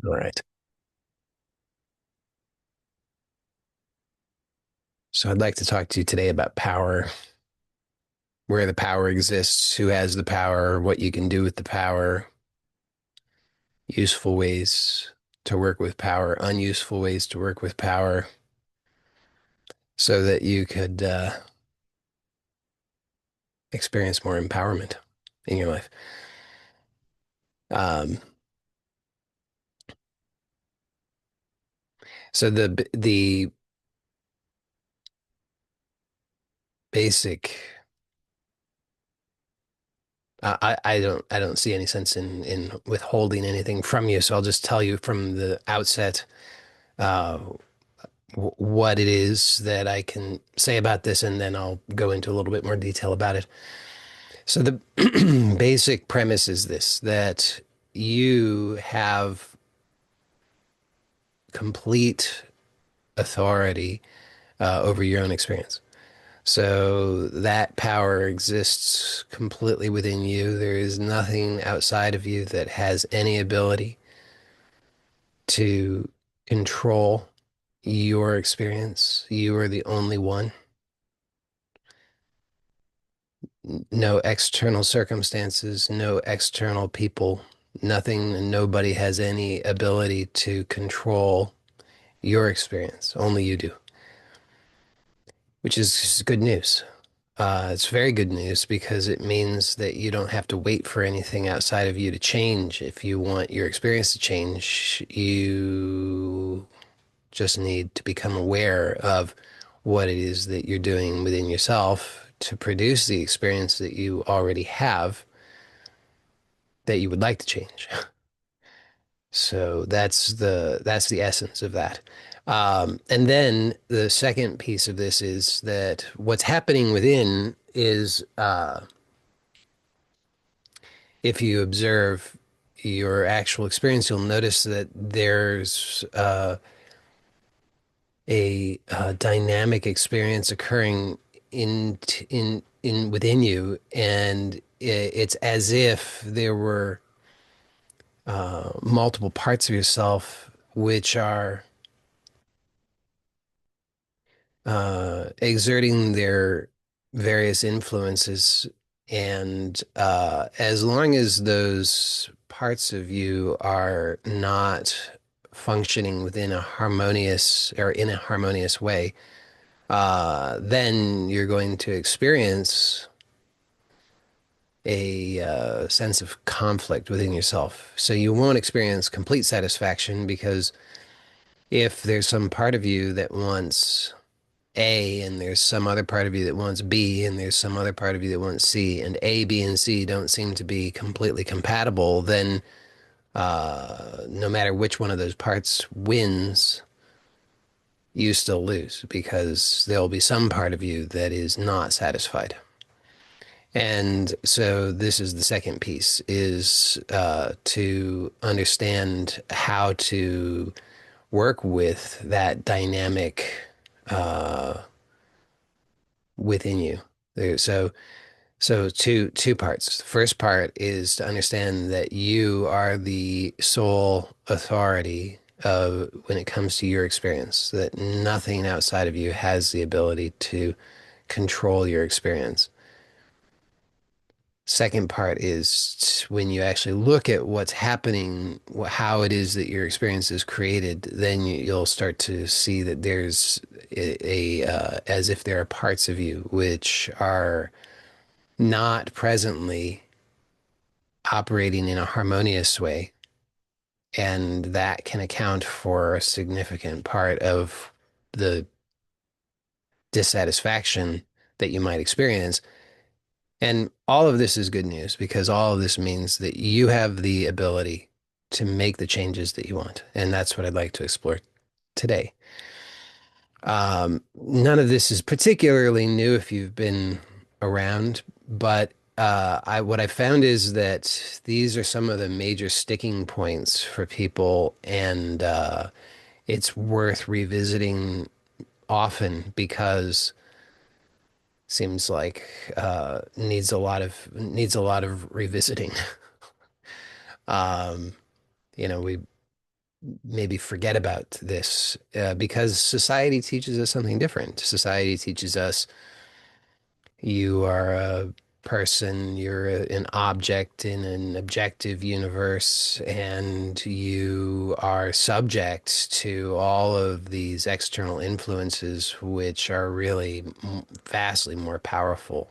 All right. So I'd like to talk to you today about power, where the power exists, who has the power, what you can do with the power, useful ways to work with power, unuseful ways to work with power, so that you could experience more empowerment in your life. Um, so the basic I don't see any sense in withholding anything from you, so I'll just tell you from the outset uh, what it is that I can say about this, and then I'll go into a little bit more detail about it. So the basic premise is this, that you have complete authority over your own experience. So that power exists completely within you. There is nothing outside of you that has any ability to control your experience. You are the only one. No external circumstances, no external people, nothing and nobody has any ability to control your experience. Only you do, which is good news. It's very good news because it means that you don't have to wait for anything outside of you to change. If you want your experience to change, you just need to become aware of what it is that you're doing within yourself to produce the experience that you already have that you would like to change. So that's the essence of that. And then the second piece of this is that what's happening within is if you observe your actual experience, you'll notice that there's a dynamic experience occurring in within you, and it's as if there were multiple parts of yourself which are exerting their various influences. And as long as those parts of you are not functioning within a harmonious or in a harmonious way, then you're going to experience a sense of conflict within yourself. So you won't experience complete satisfaction because if there's some part of you that wants A and there's some other part of you that wants B and there's some other part of you that wants C, and A, B, and C don't seem to be completely compatible, then no matter which one of those parts wins, you still lose because there'll be some part of you that is not satisfied. And so this is the second piece, is to understand how to work with that dynamic uh, within you. So two parts. The first part is to understand that you are the sole authority of when it comes to your experience, that nothing outside of you has the ability to control your experience. Second part is when you actually look at what's happening, how it is that your experience is created, then you'll start to see that there's as if there are parts of you which are not presently operating in a harmonious way. And that can account for a significant part of the dissatisfaction that you might experience. And all of this is good news because all of this means that you have the ability to make the changes that you want. And that's what I'd like to explore today. None of this is particularly new if you've been around, but what I found is that these are some of the major sticking points for people, and it's worth revisiting often because it seems like needs a lot of revisiting. Um, you know, maybe forget about this because society teaches us something different. Society teaches us you are a person, an object in an objective universe, and you are subject to all of these external influences, which are really vastly more powerful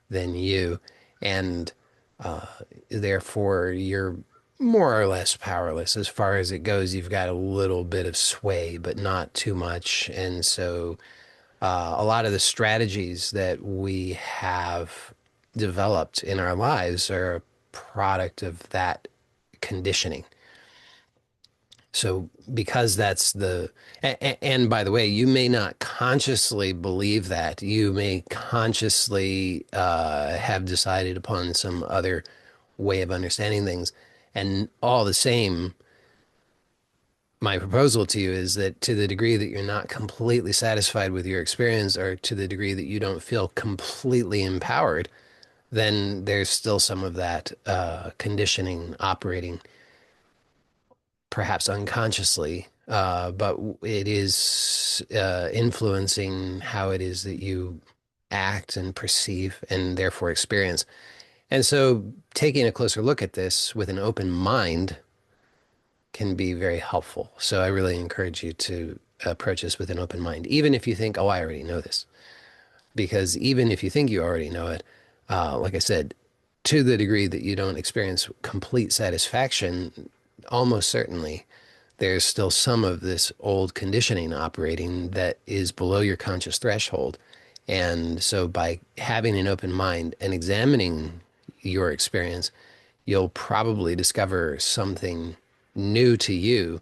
than you. And uh, therefore, you're more or less powerless as far as it goes. You've got a little bit of sway, but not too much. And so, a lot of the strategies that we have developed in our lives are a product of that conditioning. So, because that's and by the way, you may not consciously believe that. You may consciously have decided upon some other way of understanding things. And all the same, my proposal to you is that to the degree that you're not completely satisfied with your experience, or to the degree that you don't feel completely empowered, then there's still some of that conditioning operating, perhaps unconsciously, but it is influencing how it is that you act and perceive and therefore experience. And so taking a closer look at this with an open mind can be very helpful. So I really encourage you to approach this with an open mind, even if you think, oh, I already know this. Because even if you think you already know it, like I said, to the degree that you don't experience complete satisfaction, almost certainly there's still some of this old conditioning operating that is below your conscious threshold. And so by having an open mind and examining your experience, you'll probably discover something new to you,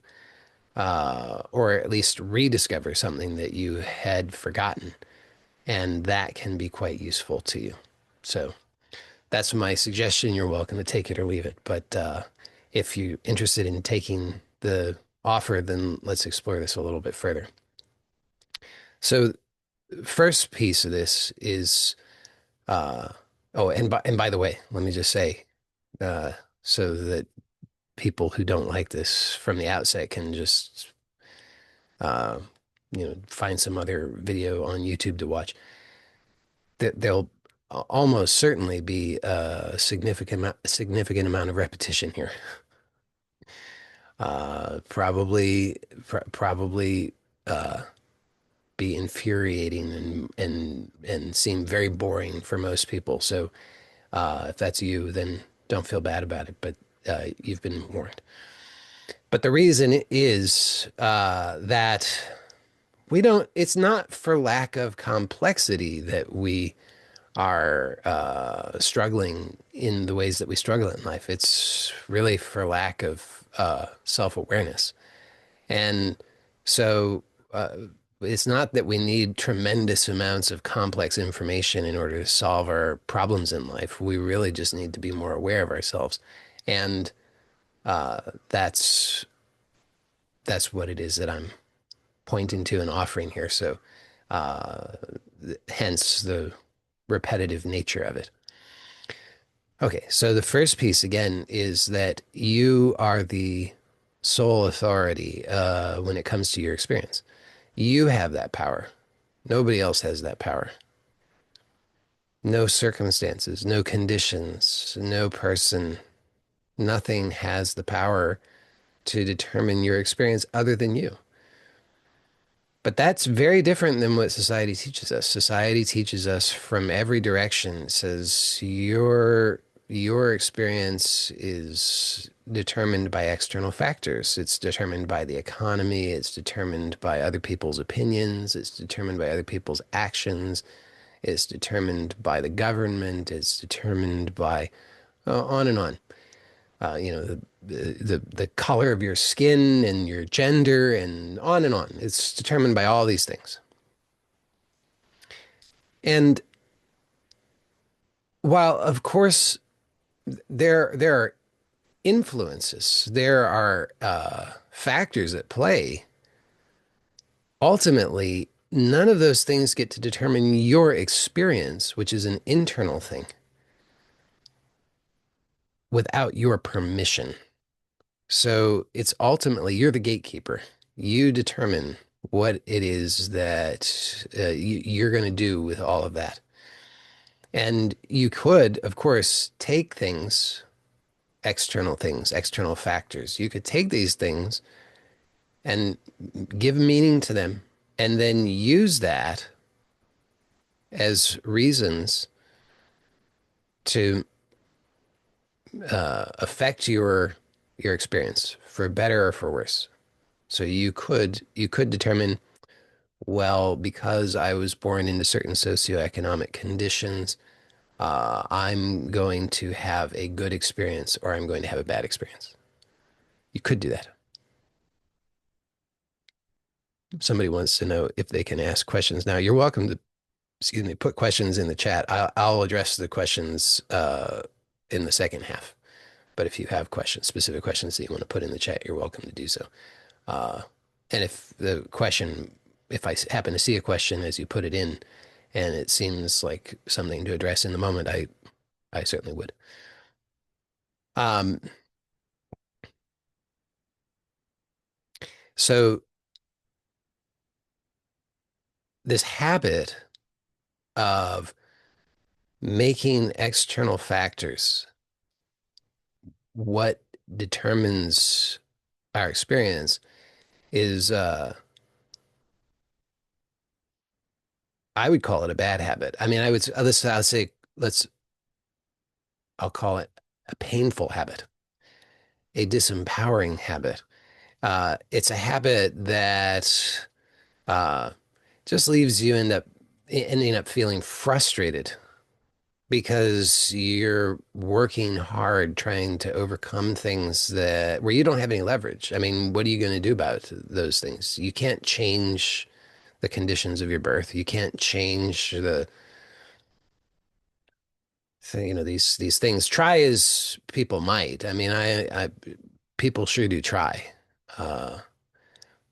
or at least rediscover something that you had forgotten. And that can be quite useful to you. So that's my suggestion. You're welcome to take it or leave it. But if you're interested in taking the offer, then let's explore this a little bit further. So, first piece of this is, uh, oh, and by the way, let me just say, uh, so that people who don't like this from the outset can just, uh, find some other video on YouTube to watch. There'll almost certainly be a significant amount of repetition here. Probably uh, be infuriating and seem very boring for most people. So if that's you, then don't feel bad about it. But you've been warned. But the reason is that we don't. It's not for lack of complexity that we are struggling in the ways that we struggle in life. It's really for lack of self-awareness. And so it's not that we need tremendous amounts of complex information in order to solve our problems in life. We really just need to be more aware of ourselves. And uh, that's that's what it is that I'm pointing to and offering here. So uh, hence the repetitive nature of it. Okay, so the first piece again is that you are the sole authority when it comes to your experience. You have that power. Nobody else has that power. No circumstances, no conditions, no person, nothing has the power to determine your experience other than you. But that's very different than what society teaches us. Society teaches us from every direction. It says your experience is determined by external factors. It's determined by the economy. It's determined by other people's opinions. It's determined by other people's actions. It's determined by the government. It's determined by on and on. The color of your skin and your gender and on and on. It's determined by all these things. And while of course there are influences, there are factors at play, ultimately none of those things get to determine your experience, which is an internal thing, without your permission. So it's ultimately you're the gatekeeper. You determine what it is that you're going to do with all of that. And you could, of course, take things, external factors. You could take these things and give meaning to them and then use that as reasons to affect your experience for better or for worse. So you could determine, well, because I was born into certain socioeconomic conditions, I'm going to have a good experience or I'm going to have a bad experience. You could do that. Somebody wants to know if they can ask questions. Now, you're welcome to, excuse me, put questions in the chat. I'll address the questions in the second half. But if you have questions, specific questions that you want to put in the chat, you're welcome to do so. Uh, and if I happen to see a question as you put it in, and it seems like something to address in the moment, I certainly would. Um, so this habit of making external factors what determines our experience is, I would call it a bad habit. I mean, I'll say, I'll call it a painful habit, a disempowering habit. It's a habit that uh, just leaves you ending up feeling frustrated because you're working hard trying to overcome things that where you don't have any leverage. I mean, what are you going to do about those things? You can't change the conditions of your birth. You can't change these things. Try as people might. I mean, I people sure do try. Uh,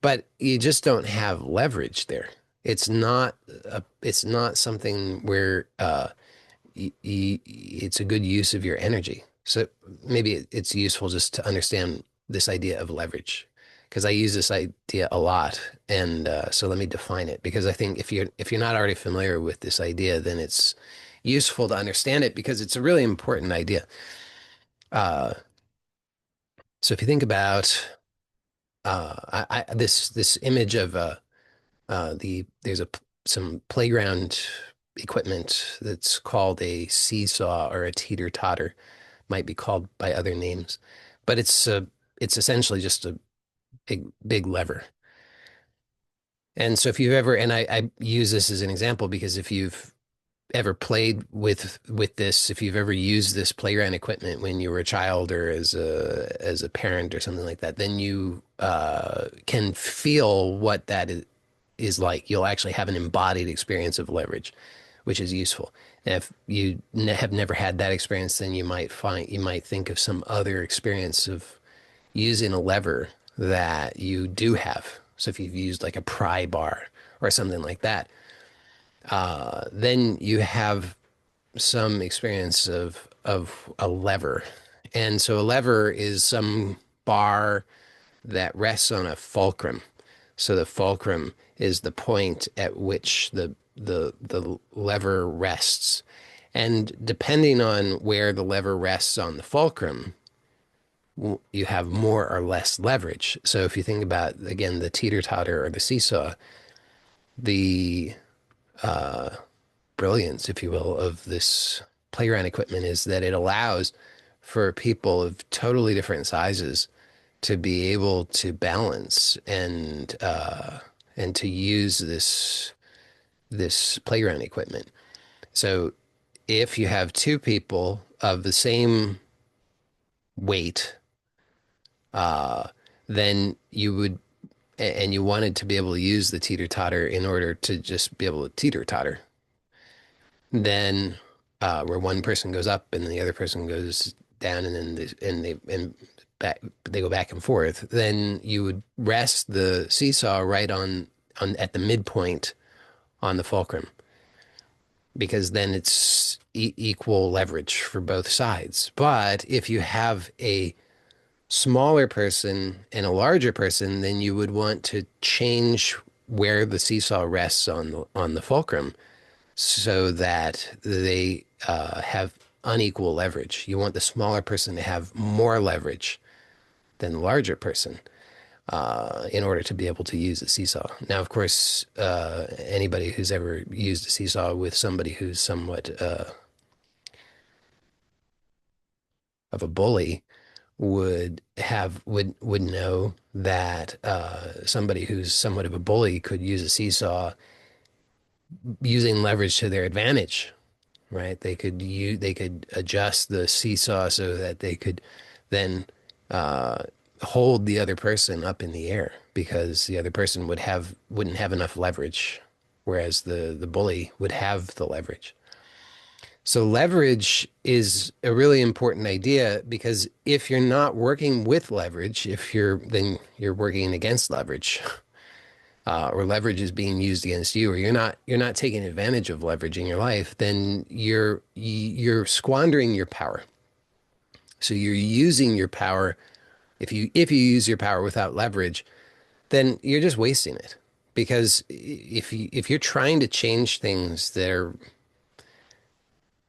but you just don't have leverage there. It's not something where it's a good use of your energy. So maybe it's useful just to understand this idea of leverage because I use this idea a lot. And so let me define it because I think if you're not already familiar with this idea, then it's useful to understand it because it's a really important idea. Uh, so if you think about this image of there's some playground equipment that's called a seesaw or a teeter-totter, might be called by other names, but it's essentially just a big lever. And so if you've ever, and I use this as an example because if you've ever played with this, if you've ever used this playground equipment when you were a child or as a parent or something like that, then you can feel what that is like. You'll actually have an embodied experience of leverage, which is useful. And if you have never had that experience, then you might think of some other experience of using a lever that you do have. So if you've used like a pry bar or something like that, then you have some experience of a lever. And so a lever is some bar that rests on a fulcrum. So the fulcrum is the point at which the lever rests. And depending on where the lever rests on the fulcrum, you have more or less leverage. So if you think about, again, the teeter-totter or the seesaw, the brilliance, if you will, of this playground equipment is that it allows for people of totally different sizes to be able to balance and to use this playground equipment. So if you have two people of the same weight, uh, then you would and you wanted to be able to use the teeter totter in order to just be able to teeter totter, then where one person goes up and the other person goes down, and then they go back and forth, then you would rest the seesaw right on at the midpoint on the fulcrum because then it's equal leverage for both sides. But if you have a smaller person and a larger person, then you would want to change where the seesaw rests on the fulcrum so that they have unequal leverage. You want the smaller person to have more leverage than the larger person in order to be able to use the seesaw. Now, of course, anybody who's ever used a seesaw with somebody who's somewhat of a bully would know that somebody who's somewhat of a bully could use a seesaw using leverage to their advantage, right? They could adjust the seesaw so that they could then uh, hold the other person up in the air because the other person wouldn't have enough leverage, whereas the bully would have the leverage. So leverage is a really important idea because if you're not working with leverage, if you're then you're working against leverage, or leverage is being used against you, or you're not taking advantage of leverage in your life, then you're squandering your power. So you're using your power. If you use your power without leverage, then you're just wasting it. Because if you're trying to change things that are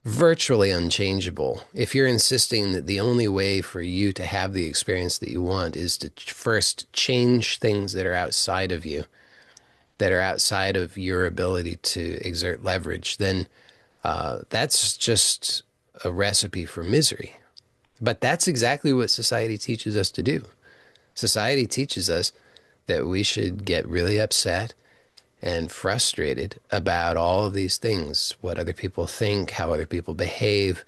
virtually unchangeable, if you're insisting that the only way for you to have the experience that you want is to first change things that are outside of you, that are outside of your ability to exert leverage, then that's just a recipe for misery. But that's exactly what society teaches us to do. Society teaches us that we should get really upset and frustrated about all of these things, what other people think, how other people behave,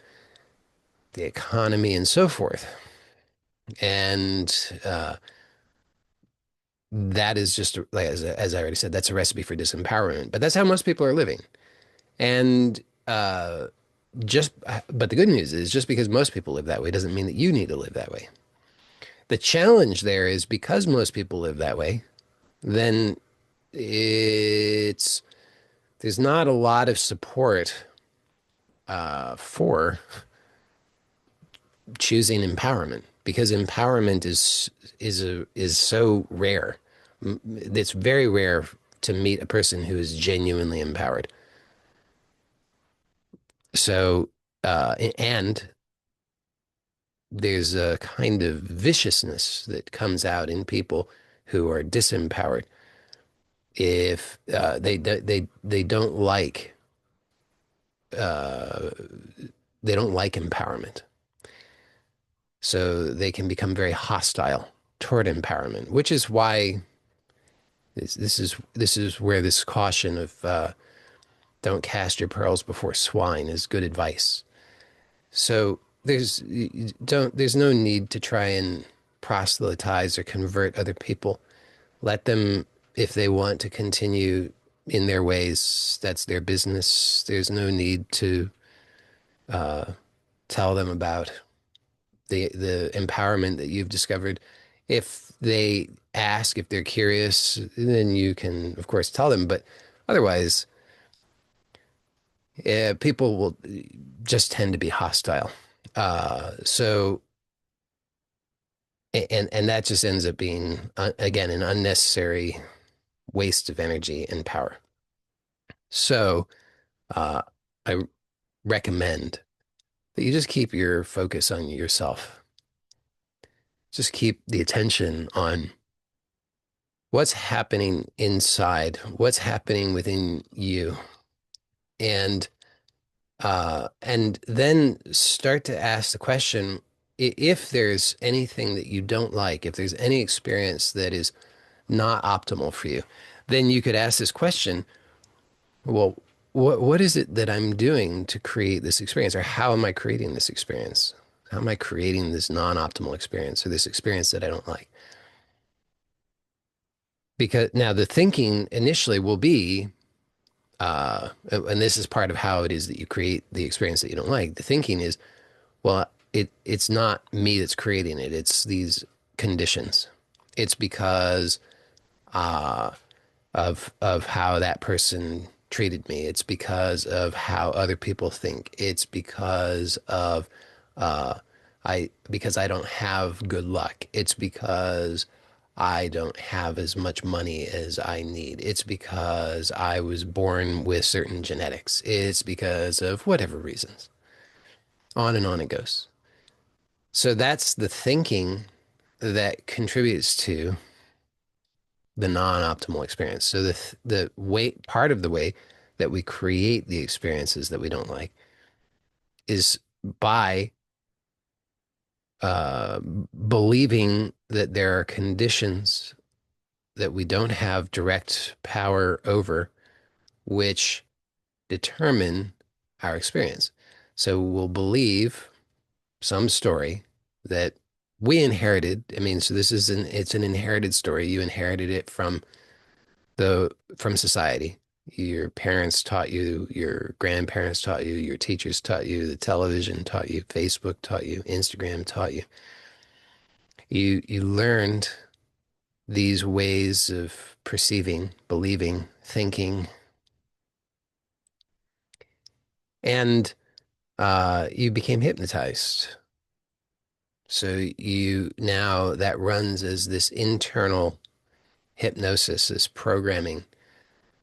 the economy, and so forth. And that is just, like, as I already said, that's a recipe for disempowerment. But that's how most people are living. And just, but the good news is just because most people live that way doesn't mean that you need to live that way. The challenge there is because most people live that way, then it's there's not a lot of support for choosing empowerment because empowerment is so rare. It's very rare to meet a person who is genuinely empowered. So, and there's a kind of viciousness that comes out in people who are disempowered if they don't like uh, they don't like empowerment. So they can become very hostile toward empowerment, which is why this is where this caution of don't cast your pearls before swine is good advice. So there's no need to try and proselytize or convert other people. Let them, if they want to continue in their ways, that's their business. There's no need to tell them about the empowerment that you've discovered. If they ask, if they're curious, then you can, of course, tell them. But otherwise, people will just tend to be hostile. So, and that just ends up being, again, an unnecessary waste of energy and power. So, uh, I recommend that you just keep your focus on yourself. Just keep the attention on what's happening inside, what's happening within you, and then start to ask the question, if there's anything that you don't like, if there's any experience that is not optimal for you, then you could ask this question, well, what is it that I'm doing to create this experience, or how am I creating this experience? How am I creating this non-optimal experience or this experience that I don't like? Because now the thinking initially will be, and this is part of how it is that you create the experience that you don't like. The thinking is, well, it's not me that's creating it. It's these conditions. It's because uh, of how that person treated me. It's because of how other people think. It's because of uh, because I don't have good luck. It's because I don't have as much money as I need. It's because I was born with certain genetics. It's because of whatever reasons. On and on it goes. So that's the thinking that contributes to the non-optimal experience. So the way part of the way that we create the experiences that we don't like is by uh, believing that there are conditions that we don't have direct power over, which determine our experience. So we'll believe some story that we inherited. I mean, so this is it's an inherited story. You inherited it from society. Your parents taught you, your grandparents taught you, your teachers taught you, the television taught you, Facebook taught you, Instagram taught you. You learned these ways of perceiving, believing, thinking, and you became hypnotized. So you now that runs as this internal hypnosis, this programming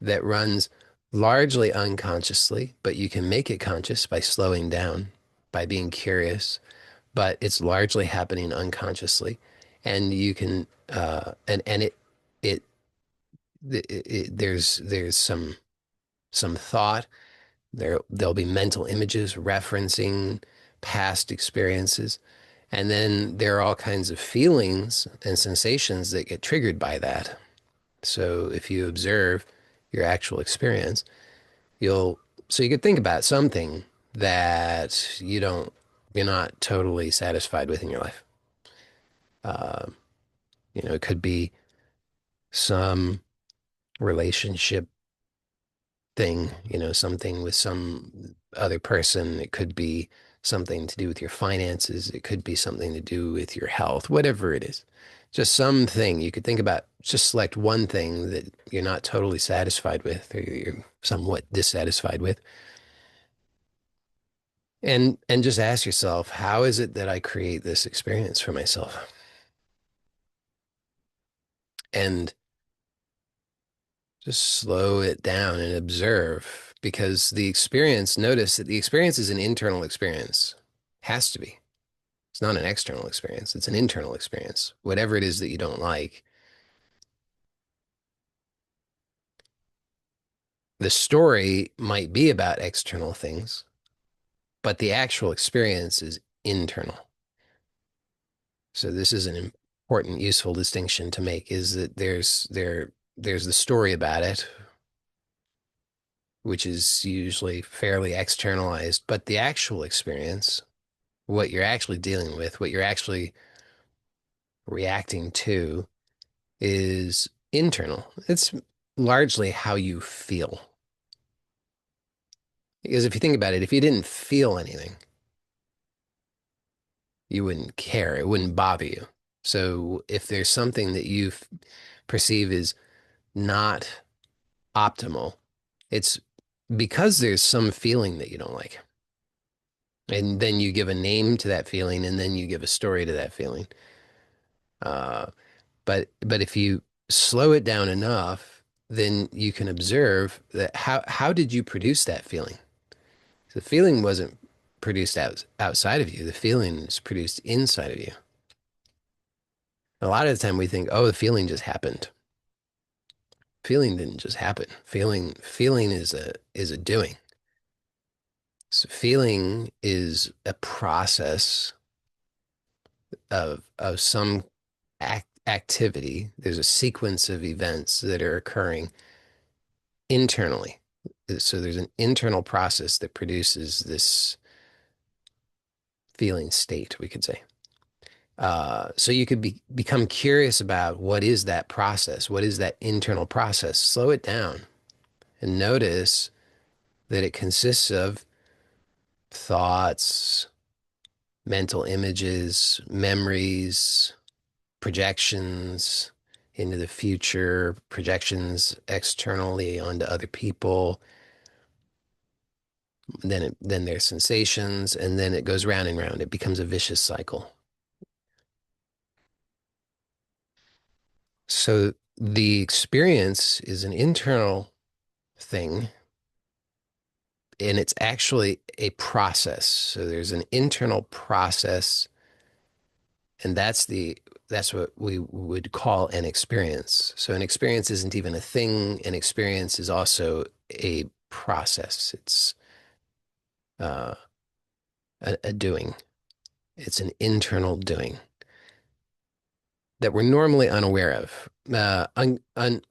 that runs largely unconsciously, but you can make it conscious by slowing down, by being curious, but it's largely happening unconsciously. And you can, and it, there's some thought. There'll be mental images referencing past experiences. And then there are all kinds of feelings and sensations that get triggered by that. So if you observe your actual experience, you'll, so you could think about something that you're not totally satisfied with in your life. Uh, it could be some relationship thing, something with some other person. It could be something to do with your finances. It could be something to do with your health, whatever it is. Just something you could think about, just select one thing that you're not totally satisfied with or you're somewhat dissatisfied with. And just ask yourself, how is it that I create this experience for myself? And just slow it down and observe because notice that the experience is an internal experience. Has to be. It's not an external experience. It's an internal experience. Whatever it is that you don't like. The story might be about external things, but the actual experience is internal. So this is an important, useful distinction to make is that there's the story about it, which is usually fairly externalized, but the actual experience, what you're actually dealing with, what you're actually reacting to is internal. It's largely how you feel. Because if you think about it, if you didn't feel anything, you wouldn't care. It wouldn't bother you. So if there's something that you perceive as not optimal, it's because there's some feeling that you don't like. And then you give a name to that feeling, and then you give a story to that feeling. Uh, but if you slow it down enough, then you can observe that how did you produce that feeling? The feeling wasn't produced outside of you. The feeling is produced inside of you. A lot of the time we think, oh, the feeling just happened. Feeling didn't just happen. Feeling is a doing. So feeling is a process of some activity. There's a sequence of events that are occurring internally. So there's an internal process that produces this feeling state, we could say. So you could become curious about what is that process? What is that internal process? Slow it down and notice that it consists of thoughts, mental images, memories, projections into the future, projections externally onto other people, then there's sensations, and then it goes round and round. It becomes a vicious cycle. So the experience is an internal thing, and it's actually a process. So there's an internal process, and that's what we would call an experience. So an experience isn't even a thing. An experience is also a process. It's uh, a doing. It's an internal doing that we're normally unaware of,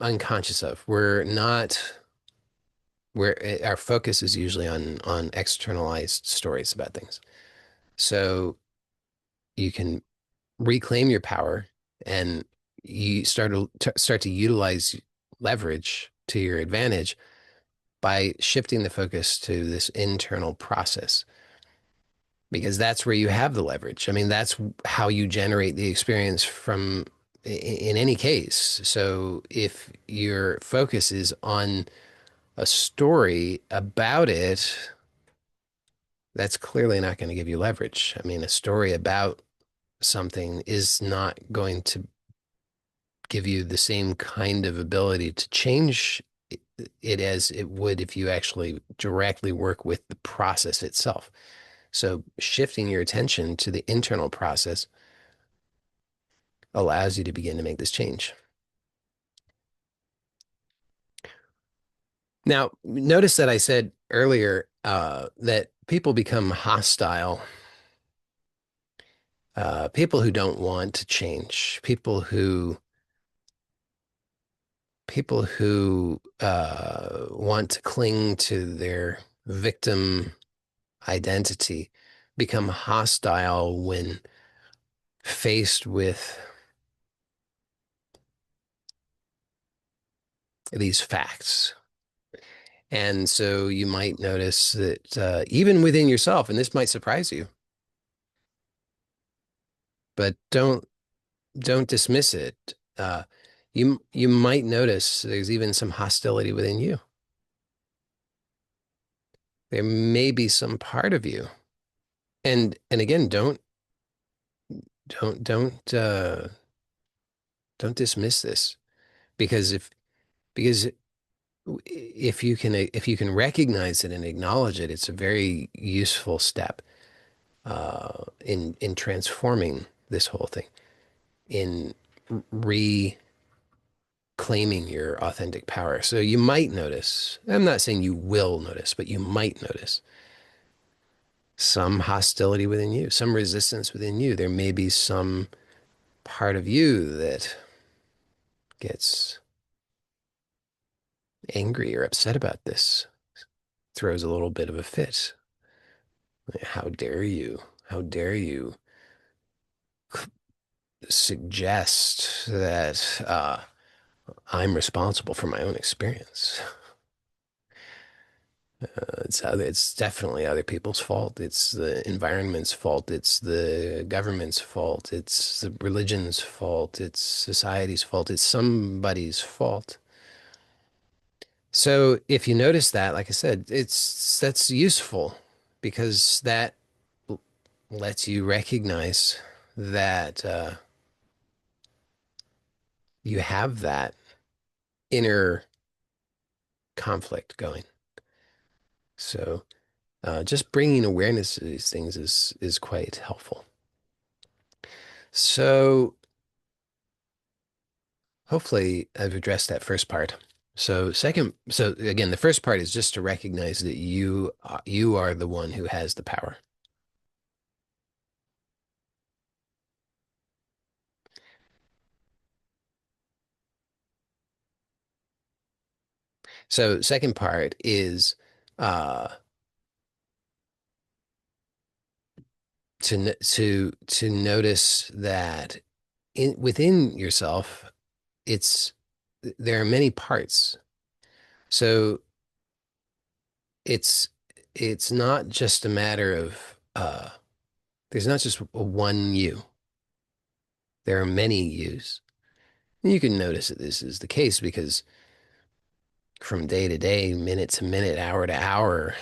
unconscious of. We're not where our focus is usually on externalized stories about things. So you can reclaim your power, and you start to utilize leverage to your advantage by shifting the focus to this internal process, because that's where you have the leverage. I mean, that's how you generate the experience from in any case. So if your focus is on a story about it, that's clearly not going to give you leverage. I mean, a story about something is not going to give you the same kind of ability to change it as it would if you actually directly work with the process itself. So shifting your attention to the internal process allows you to begin to make this change. Now, notice that I said earlier that people become hostile. People who don't want to change, people who want to cling to their victim identity become hostile when faced with these facts. And so you might notice that even within yourself, and this might surprise you, but don't dismiss it. You might notice there's even some hostility within you. There may be some part of you, and again, don't don't uh, don't dismiss this, because because if you can recognize it and acknowledge it, it's a very useful step in transforming this whole thing, in reclaiming your authentic power. So you might notice, I'm not saying you will notice, but you might notice some hostility within you, some resistance within you. There may be some part of you that gets angry or upset about this, throws a little bit of a fit. How dare you? How dare you suggest that I'm responsible for my own experience? It's definitely other people's fault. It's the environment's fault. It's the government's fault. It's the religion's fault. It's society's fault. It's somebody's fault. So if you notice that, like I said, that's useful, because that lets you recognize that you have that inner conflict going. So just bringing awareness to these things is quite helpful. So hopefully I've addressed that first part. So again, the first part is just to recognize that you are the one who has the power. So second part is uh, to notice that within yourself, it's there are many parts. So it's it's not just a matter of there's not just one you. There are many yous. And you can notice that this is the case because from day to day, minute to minute, hour to hour,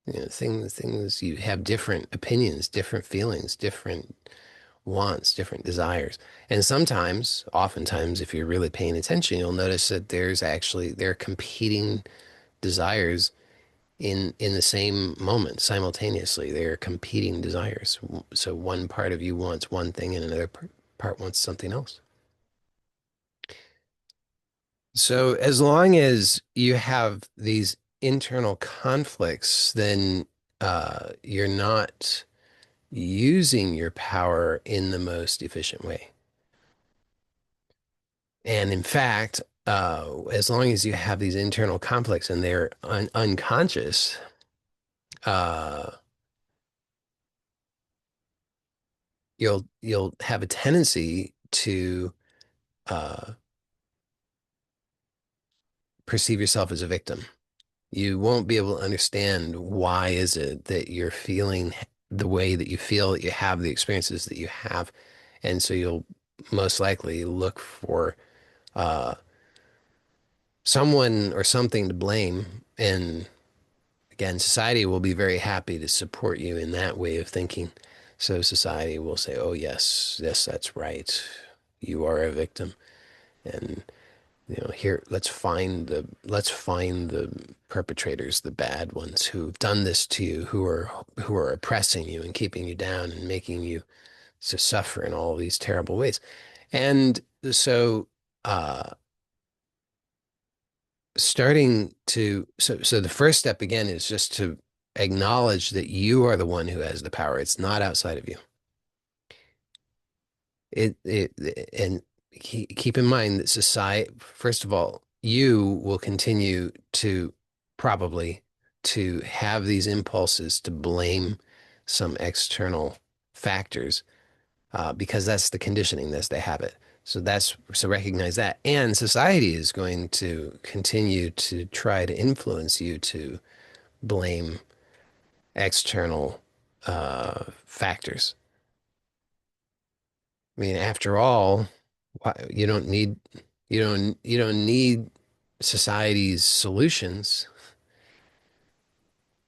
Things you have different opinions, different feelings, different wants, different desires. And sometimes, oftentimes, if you're really paying attention, you'll notice that there are competing desires in the same moment simultaneously. They're competing desires. So one part of you wants one thing and another part wants something else. So as long as you have these internal conflicts, then you're not using your power in the most efficient way. And in fact, as long as you have these internal conflicts and they're unconscious, uh, you'll have a tendency to uh, perceive yourself as a victim. You won't be able to understand why is it that you're feeling the way that you feel, that you have the experiences that you have. And so you'll most likely look for uh, someone or something to blame. And again, society will be very happy to support you in that way of thinking. So society will say, oh, yes, yes, that's right. You are a victim. And here, let's find the perpetrators, the bad ones who've done this to you, who are oppressing you and keeping you down and making you to suffer in all these terrible ways. And so uh so the first step again is just to acknowledge that you are the one who has the power. It's not outside of you. It and keep in mind that society, first of all, you will continue to probably to have these impulses to blame some external factors because that's the conditioning, that's the habit. So recognize that. And society is going to continue to try to influence you to blame external factors. I mean, after all, you don't need society's solutions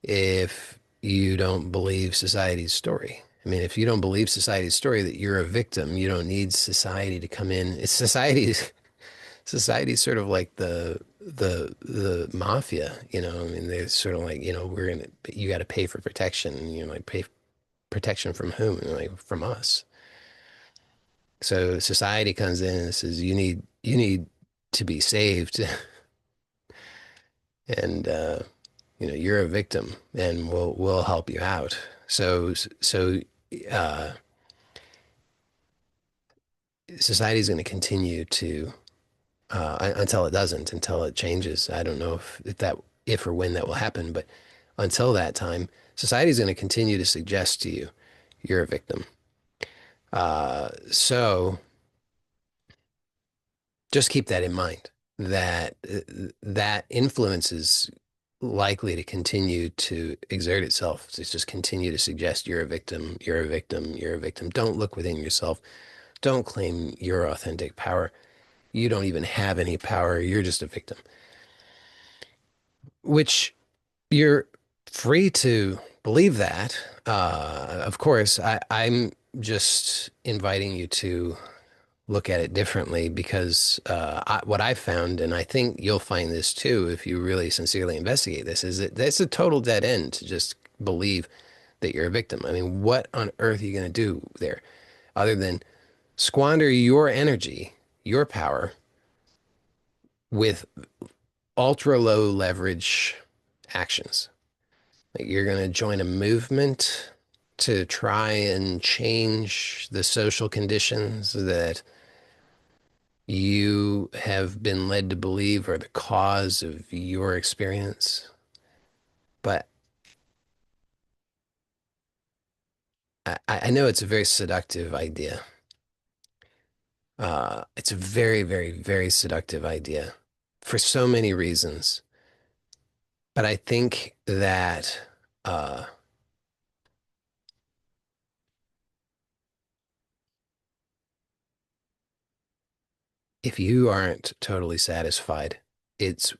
if you don't believe society's story. I mean, if you don't believe society's story that you're a victim, you don't need society to come in. It's society's sort of like the mafia, you know. I mean, they're sort of like, you got to pay for protection, and you're like, pay protection from whom? And like, from us. So society comes in and says, you need to be saved, and you're a victim, and we'll help you out. So uh, society is going to continue to until it doesn't, until it changes. I don't know if or when that will happen, but until that time, society is going to continue to suggest to you you're a victim. So just keep that in mind that that influence is likely to continue to exert itself. To just continue to suggest you're a victim, you're a victim, you're a victim. Don't look within yourself. Don't claim your authentic power. You don't even have any power. You're just a victim, which you're free to believe that. Of course, I'm just inviting you to look at it differently because what I've found, and I think you'll find this too if you really sincerely investigate this, is that that's a total dead end to just believe that you're a victim. I mean, what on earth are you going to do there other than squander your energy, your power with ultra low leverage actions? Like you're going to join a movement to try and change the social conditions that you have been led to believe are the cause of your experience. But I know it's a very seductive idea. It's a very, very, very seductive idea for so many reasons. But I think that if you aren't totally satisfied, it's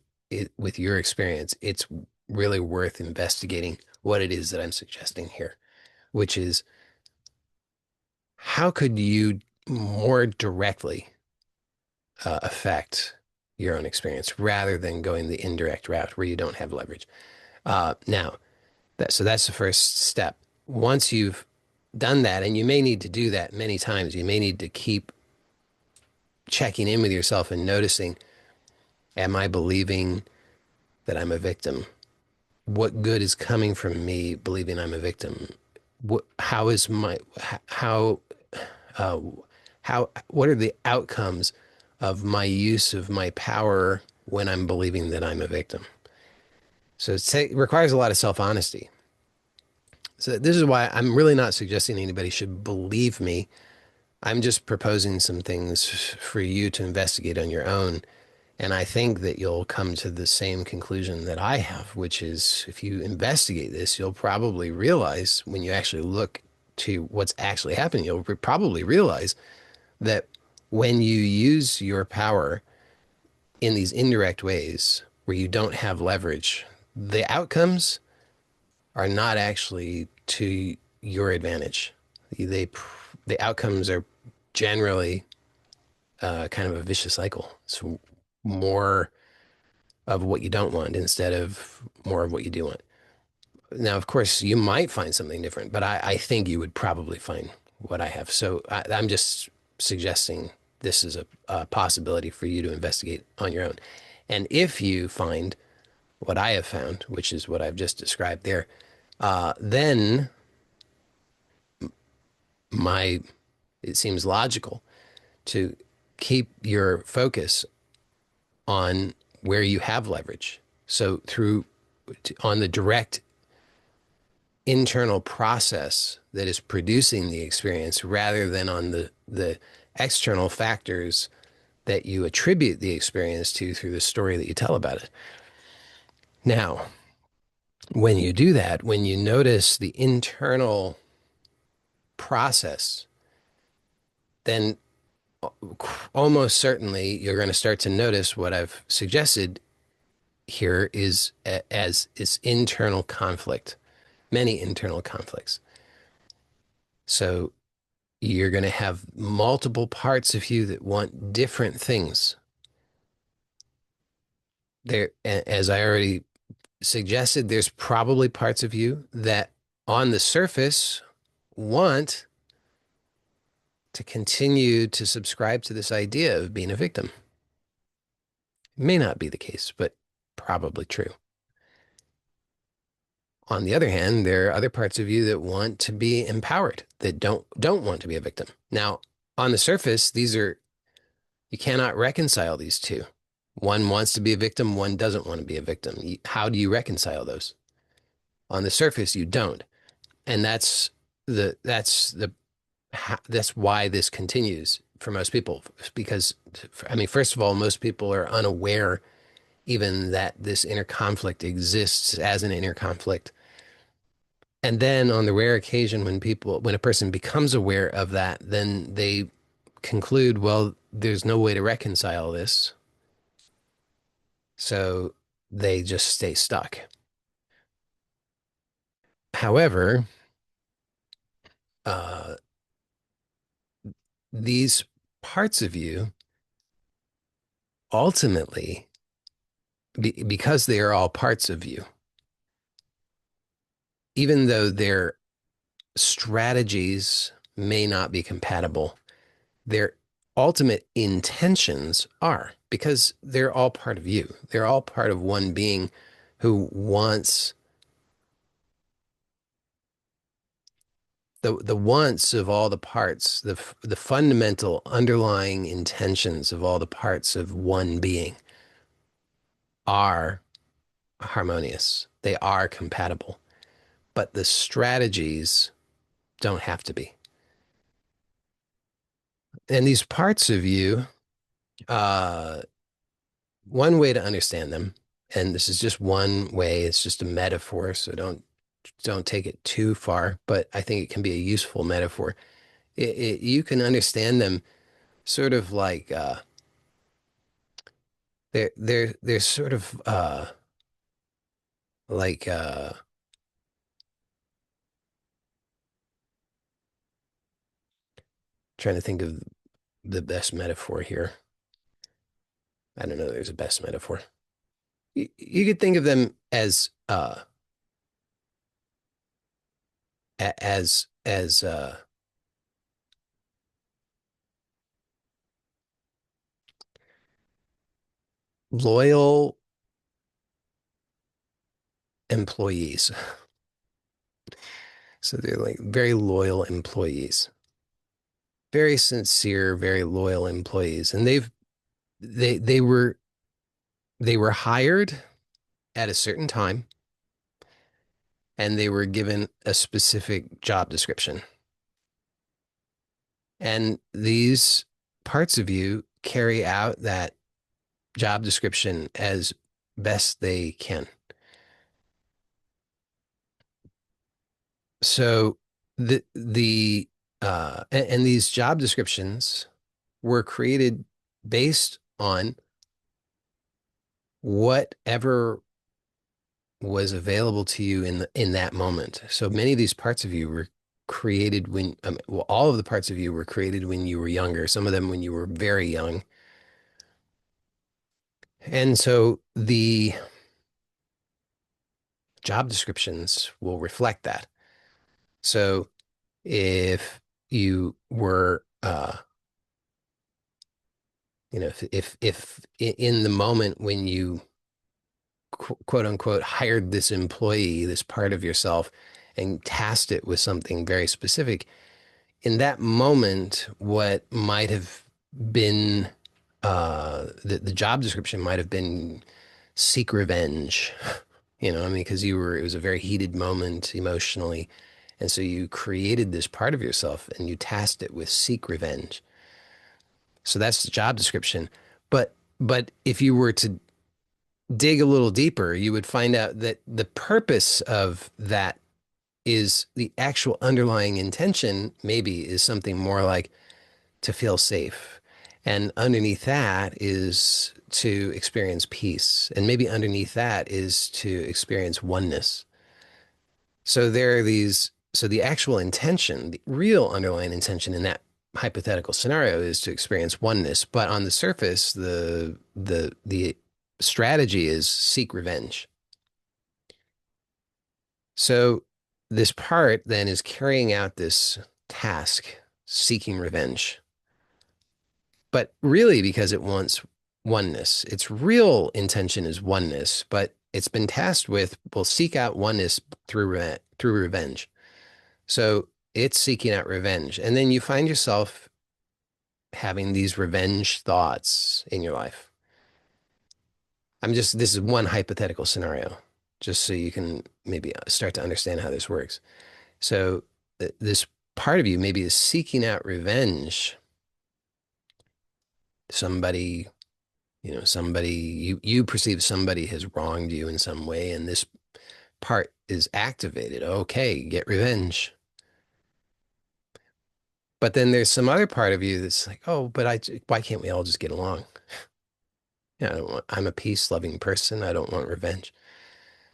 with your experience, it's really worth investigating what it is that I'm suggesting here, which is how could you more directly affect your own experience rather than going the indirect route where you don't have leverage. Now, so that's the first step. Once you've done that, and you may need to do that many times, you may need to keep checking in with yourself and noticing, am I believing that I'm a victim? What good is coming from me believing I'm a victim? How is my, uh, what are the outcomes of my use of my power when I'm believing that I'm a victim? So it requires a lot of self-honesty. So this is why I'm really not suggesting anybody should believe me. I'm just proposing some things for you to investigate on your own. And I think that you'll come to the same conclusion that I have, which is if you investigate this, you'll probably realize when you actually look to what's actually happening, you'll probably realize that when you use your power in these indirect ways where you don't have leverage, the outcomes are not actually to your advantage. They, the outcomes are generally kind of a vicious cycle. So more of what you don't want instead of more of what you do want. Now, of course, you might find something different, but I think you would probably find what I have. So I'm just suggesting this is a possibility for you to investigate on your own. And if you find what I have found, which is what I've just described there, then my it seems logical to keep your focus on where you have leverage. So through on the direct internal process that is producing the experience rather than on the external factors that you attribute the experience to through the story that you tell about it. Now, when you do that, when you notice the internal process, then almost certainly you're going to start to notice what I've suggested here is as is internal conflict, many internal conflicts. So you're going to have multiple parts of you that want different things. There, as I already suggested, there's probably parts of you that on the surface want to continue to subscribe to this idea of being a victim. It may not be the case, but probably true. On the other hand, there are other parts of you that want to be empowered, that don't want to be a victim. Now, on the surface, these are you cannot reconcile these two. One wants to be a victim, one doesn't want to be a victim. How do you reconcile those? On the surface, you don't. And that's why this continues for most people. Because, I mean, first of all, most people are unaware even that this inner conflict exists as an inner conflict. And then on the rare occasion when a person becomes aware of that, then they conclude, well, there's no way to reconcile this. So they just stay stuck. However, uh, these parts of you ultimately, because they are all parts of you, even though their strategies may not be compatible, their ultimate intentions are because they're all part of you. They're all part of one being who wants the wants of all the parts, the fundamental underlying intentions of all the parts of one being are harmonious. They are compatible, but the strategies don't have to be. And these parts of you, uh, one way to understand them, and this is just one way, it's just a metaphor, so don't take it too far, but I think it can be a useful metaphor. You can understand them sort of like they're sort of like Trying to think of the best metaphor here. I don't know. There's a best metaphor. You could think of them as loyal employees. So they're like very loyal employees, very sincere, very loyal employees, and they they were they were hired at a certain time, and they were given a specific job description. And these parts of you carry out that job description as best they can. So and these job descriptions were created based on whatever was available to you in that moment. So many of these parts of you were created when well, all of the parts of you were created when you were younger, some of them when you were very young. And so the job descriptions will reflect that. So if you were if in the moment when you quote unquote hired this employee, this part of yourself, and tasked it with something very specific, in that moment, what might have been the job description might have been seek revenge. I mean, because it was a very heated moment emotionally. And so you created this part of yourself and you tasked it with seek revenge. So that's the job description. But if you were to dig a little deeper, you would find out that the purpose of that is the actual underlying intention, maybe is something more like to feel safe. And underneath that is to experience peace. And maybe underneath that is to experience oneness. So so the actual intention, the real underlying intention in that hypothetical scenario is to experience oneness. But on the surface, the strategy is seek revenge. So this part then is carrying out this task, seeking revenge. But really because it wants oneness. Its real intention is oneness, but it's been tasked with, will seek out oneness through revenge. So it's seeking out revenge. And then you find yourself having these revenge thoughts in your life. This is one hypothetical scenario, just so you can maybe start to understand how this works. So this part of you maybe is seeking out revenge. Somebody, you perceive somebody has wronged you in some way, and this part is activated. Okay, get revenge. But then there's some other part of you that's like, oh, but why can't we all just get along? Yeah, I'm a peace-loving person. I don't want revenge.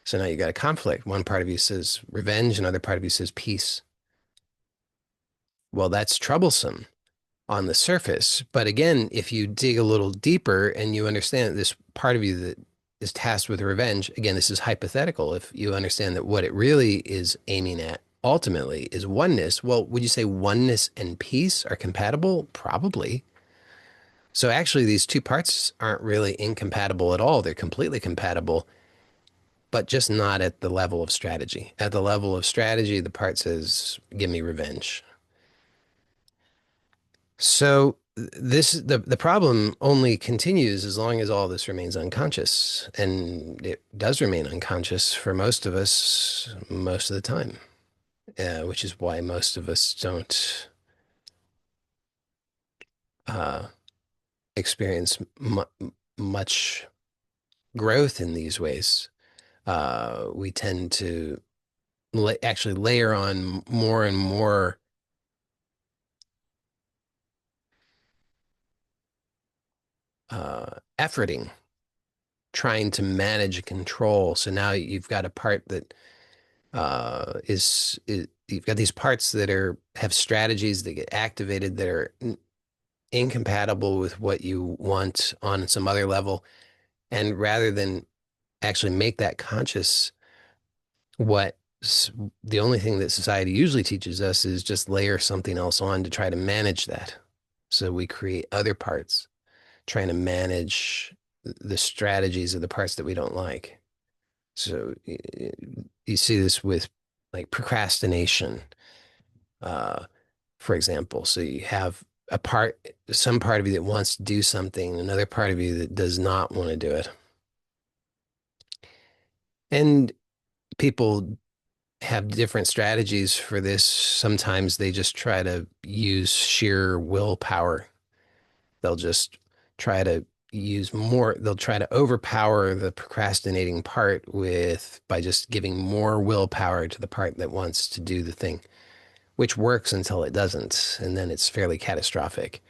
So now you got a conflict. One part of you says revenge, another part of you says peace. Well, that's troublesome on the surface. But again, if you dig a little deeper and you understand that this part of you that is tasked with revenge, again, this is hypothetical. If you understand that what it really is aiming at ultimately is oneness, well, would you say oneness and peace are compatible? Probably. So actually, these two parts aren't really incompatible at all. They're completely compatible, but just not at the level of strategy. At the level of strategy, the part says, give me revenge. So the problem only continues as long as all this remains unconscious, and it does remain unconscious for most of us most of the time, which is why most of us don't uh, experience much growth in these ways. We tend to actually layer on more and more efforting, trying to manage and control. So now you've got a part that is you've got these parts that are have strategies that get activated that are incompatible with what you want on some other level. And rather than actually make that conscious, what the only thing that society usually teaches us is just layer something else on to try to manage that. So we create other parts trying to manage the strategies of the parts that we don't like. So you see this with like procrastination, uh, for example. So you have some part of you that wants to do something, another part of you that does not want to do it. And people have different strategies for this. Sometimes they just try to use sheer willpower. They'll just try to they'll try to overpower the procrastinating part with by just giving more willpower to the part that wants to do the thing, which works until it doesn't, and then it's fairly catastrophic.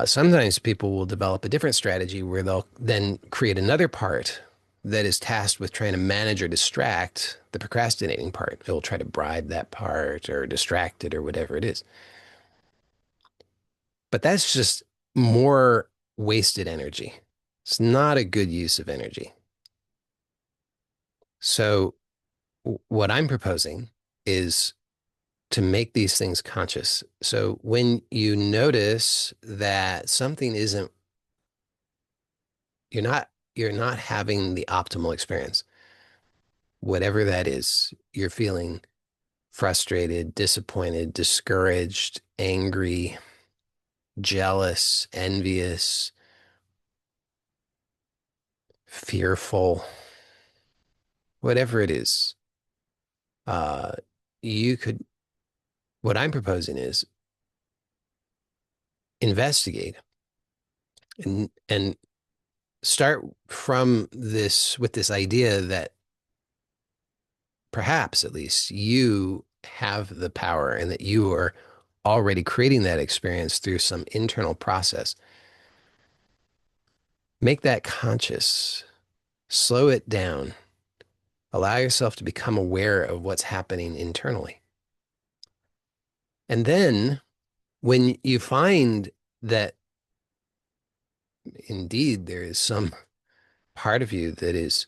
Sometimes people will develop a different strategy where they'll then create another part that is tasked with trying to manage or distract the procrastinating part. It'll try to bribe that part or distract it or whatever it is. But that's just more wasted energy. It's not a good use of energy. So, what I'm proposing is to make these things conscious. So, when you notice that something isn't, you're not, you're not having the optimal experience, whatever that is, you're feeling frustrated, disappointed, discouraged, angry, jealous, envious, fearful, whatever it is, uh, you could, what I'm proposing is investigate and start from this with this idea that perhaps at least you have the power and that you are already creating that experience through some internal process. Make that conscious, slow it down, allow yourself to become aware of what's happening internally. And then when you find that indeed there is some part of you that is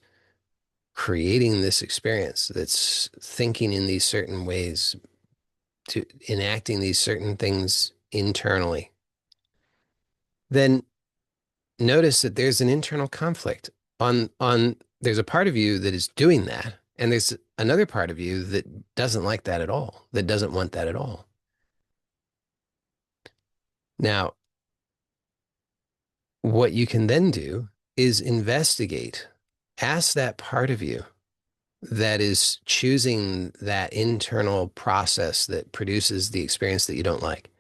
creating this experience, that's thinking in these certain ways, to enacting these certain things internally, then notice that there's an internal conflict on there's a part of you that is doing that, and there's another part of you that doesn't like that at all, that doesn't want that at all. Now, what you can then do is investigate. Ask that part of you that is choosing that internal process that produces the experience that you don't like,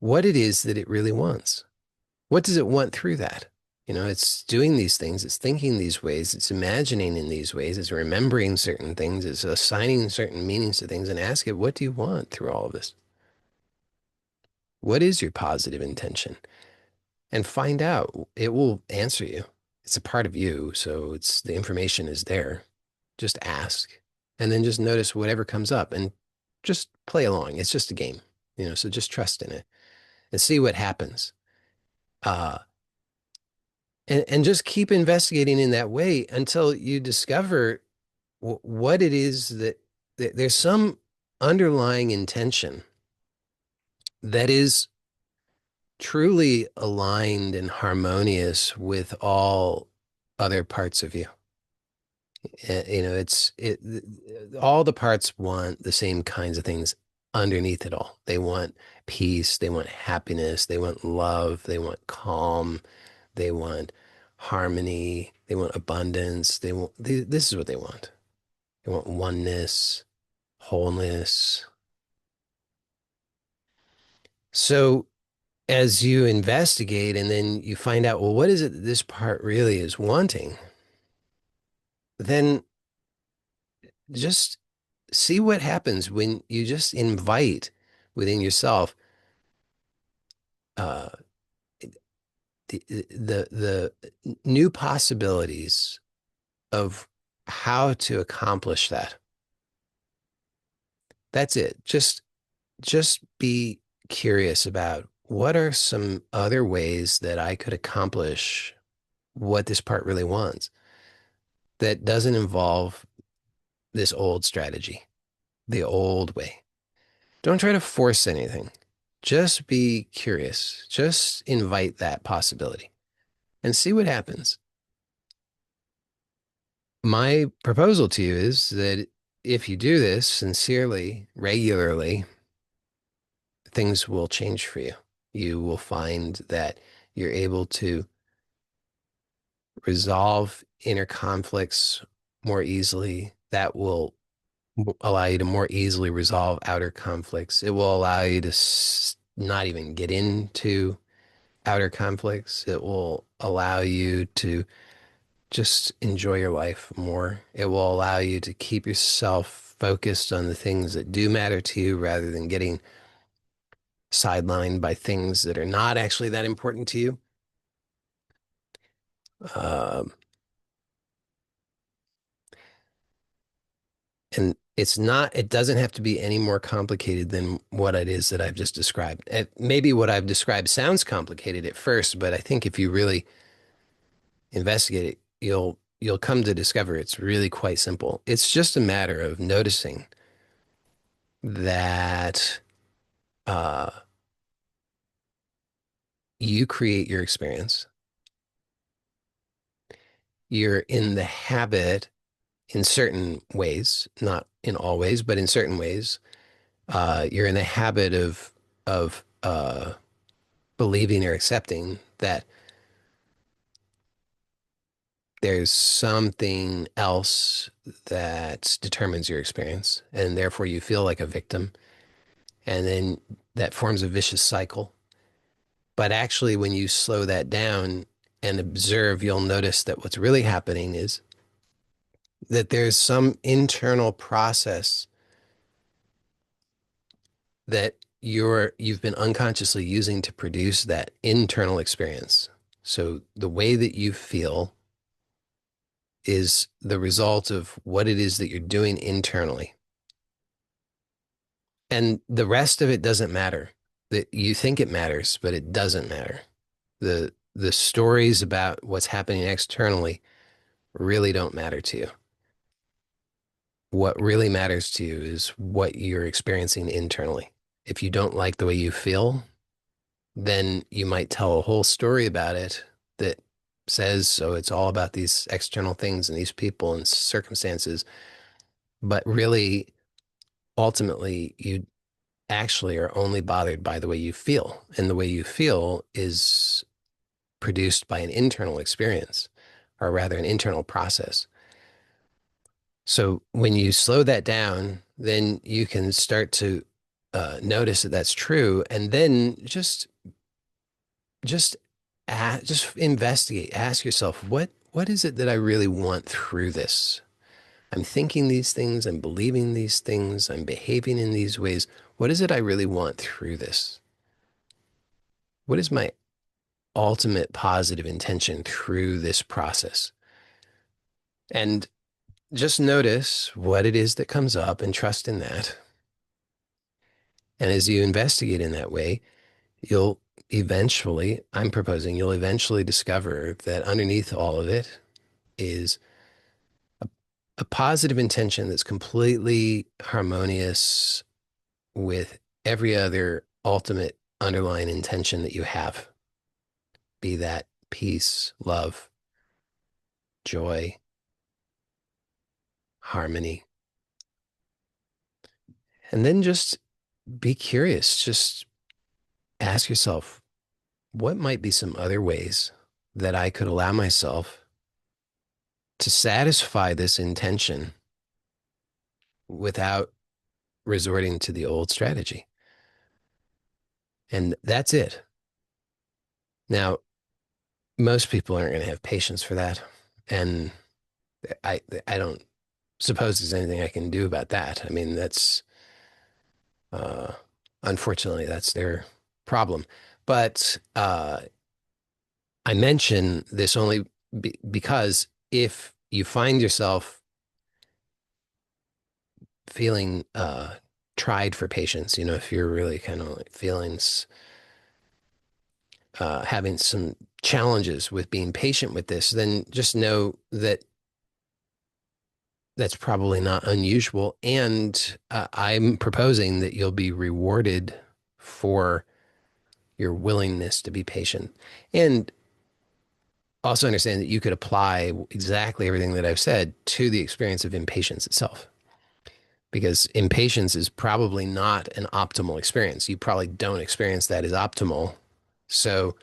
what it is that it really wants. What does it want through that? You know, it's doing these things, it's thinking these ways, it's imagining in these ways, it's remembering certain things, it's assigning certain meanings to things, and ask it, what do you want through all of this? What is your positive intention? And find out. It will answer you. It's a part of you, so it's the information is there. Just ask, and then just notice whatever comes up, and just play along. It's just a game, you know. So just trust in it and see what happens. Uh, and just keep investigating in that way until you discover what it is that there's some underlying intention that is truly aligned and harmonious with all other parts of you. You know, all the parts want the same kinds of things underneath it all. They want peace, they want happiness, they want love, they want calm, they want harmony, they want abundance. This is what they want. They want oneness, wholeness. So as you investigate and then you find out, well, what is it that this part really is wanting? Then just see what happens when you just invite within yourself uh, the new possibilities of how to accomplish that. That's it. Just be curious about what are some other ways that I could accomplish what this part really wants that doesn't involve this old strategy, the old way. Don't try to force anything. Just be curious. Just invite that possibility and see what happens. My proposal to you is that if you do this sincerely, regularly, things will change for you. You will find that you're able to resolve inner conflicts more easily. That will allow you to more easily resolve outer conflicts. It will allow you to not even get into outer conflicts. It will allow you to just enjoy your life more. It will allow you to keep yourself focused on the things that do matter to you rather than getting sidelined by things that are not actually that important to you. Um, and it doesn't have to be any more complicated than what it is that I've just described. Maybe what I've described sounds complicated at first, but I think if you really investigate it, you'll come to discover it's really quite simple. It's just a matter of noticing that uh, you create your experience. You're in the habit in certain ways, not in all ways, but in certain ways, you're in the habit of believing or accepting that there's something else that determines your experience, and therefore you feel like a victim, and then that forms a vicious cycle. But actually, when you slow that down and observe, you'll notice that what's really happening is that there's some internal process that you've been unconsciously using to produce that internal experience. So the way that you feel is the result of what it is that you're doing internally. And the rest of it doesn't matter. That you think it matters, but it doesn't matter. The stories about what's happening externally really don't matter to you. What really matters to you is what you're experiencing internally. If you don't like the way you feel, then you might tell a whole story about it that says, so it's all about these external things and these people and circumstances. But really, ultimately, you actually are only bothered by the way you feel. And the way you feel is produced by an internal experience, or rather, an internal process. So when you slow that down, then you can start to notice that that's true, and then just just investigate. Ask yourself, what is it that I really want through this? I'm thinking these things, I'm believing these things, I'm behaving in these ways. What is it I really want through this? What is my ultimate positive intention through this process? And just notice what it is that comes up and trust in that. And as you investigate in that way, you'll eventually, I'm proposing, you'll eventually discover that underneath all of it is a positive intention that's completely harmonious with every other ultimate underlying intention that you have, be that peace, love, joy, harmony. And then just be curious. Just ask yourself, what might be some other ways that I could allow myself to satisfy this intention without resorting to the old strategy? And that's it. Now, most people aren't going to have patience for that. And I don't suppose there's anything I can do about that. I mean, uh, unfortunately, that's their problem. But I mention this only because if you find yourself feeling tried for patience, if you're really kind of like having some challenges with being patient with this, then just know that that's probably not unusual. And I'm proposing that you'll be rewarded for your willingness to be patient. And also understand that you could apply exactly everything that I've said to the experience of impatience itself, because impatience is probably not an optimal experience. You probably don't experience that as optimal. So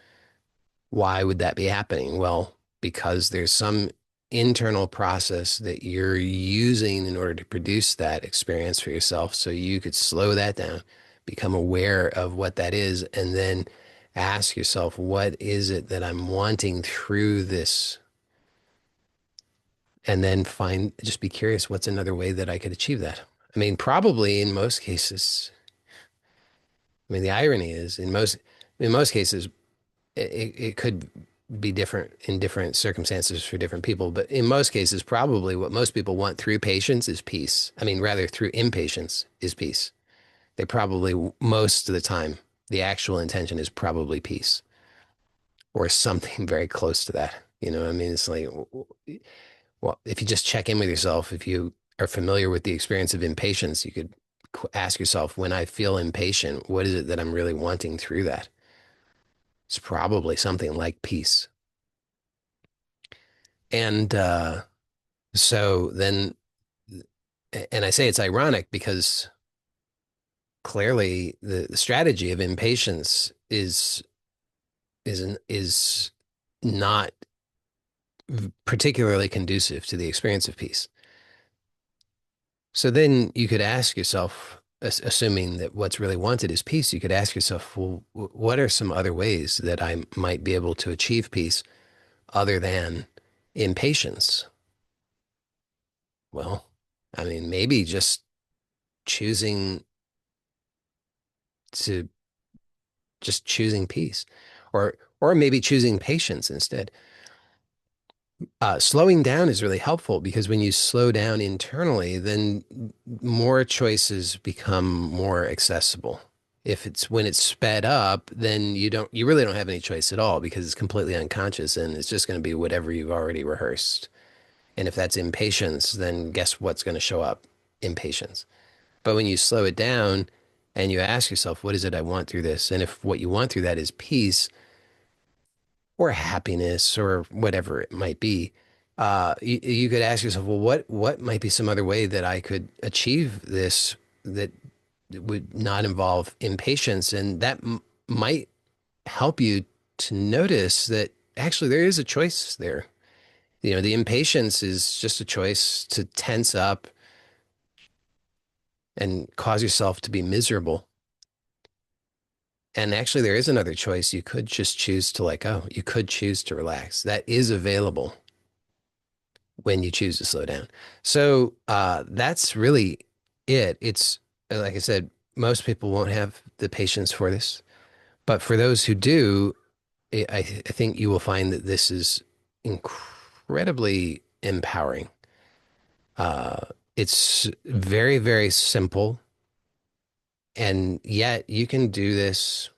why would that be happening? Well, because there's some internal process that you're using in order to produce that experience for yourself. So you could slow that down, become aware of what that is, and then ask yourself, what is it that I'm wanting through this? And then just be curious, what's another way that I could achieve that? I mean, probably in most cases, I mean, the irony is in most cases, it could be different in different circumstances for different people. But in most cases, probably what most people want through patience is peace. I mean, rather through impatience is peace. They probably, most of the time, the actual intention is probably peace or something very close to that. I mean, it's like, well, if you just check in with yourself, if you are familiar with the experience of impatience, you could ask yourself, when I feel impatient, what is it that I'm really wanting through that? It's probably something like peace. And so then, and I say it's ironic because clearly the strategy of impatience is not particularly conducive to the experience of peace. So then you could ask yourself, assuming that what's really wanted is peace, you could ask yourself, well, what are some other ways that I might be able to achieve peace other than impatience? Well, I mean, maybe just choosing to just choosing peace, or maybe choosing patience instead. Slowing down is really helpful because when you slow down internally, then more choices become more accessible. If it's when it's sped up, then you really don't have any choice at all because it's completely unconscious and it's just going to be whatever you've already rehearsed. And if that's impatience, then guess what's going to show up? Impatience. But when you slow it down and you ask yourself, what is it I want through this? And if what you want through that is peace or happiness or whatever it might be, you could ask yourself, well, what might be some other way that I could achieve this that would not involve impatience? And that might help you to notice that actually there is a choice there. The impatience is just a choice to tense up and cause yourself to be miserable. And actually, there is another choice. You could just choose to let go. You could choose to relax. That is available when you choose to slow down. So that's really it. It's like I said, most people won't have the patience for this, but for those who do, I think you will find that this is incredibly empowering. It's very, very simple, and yet you can do this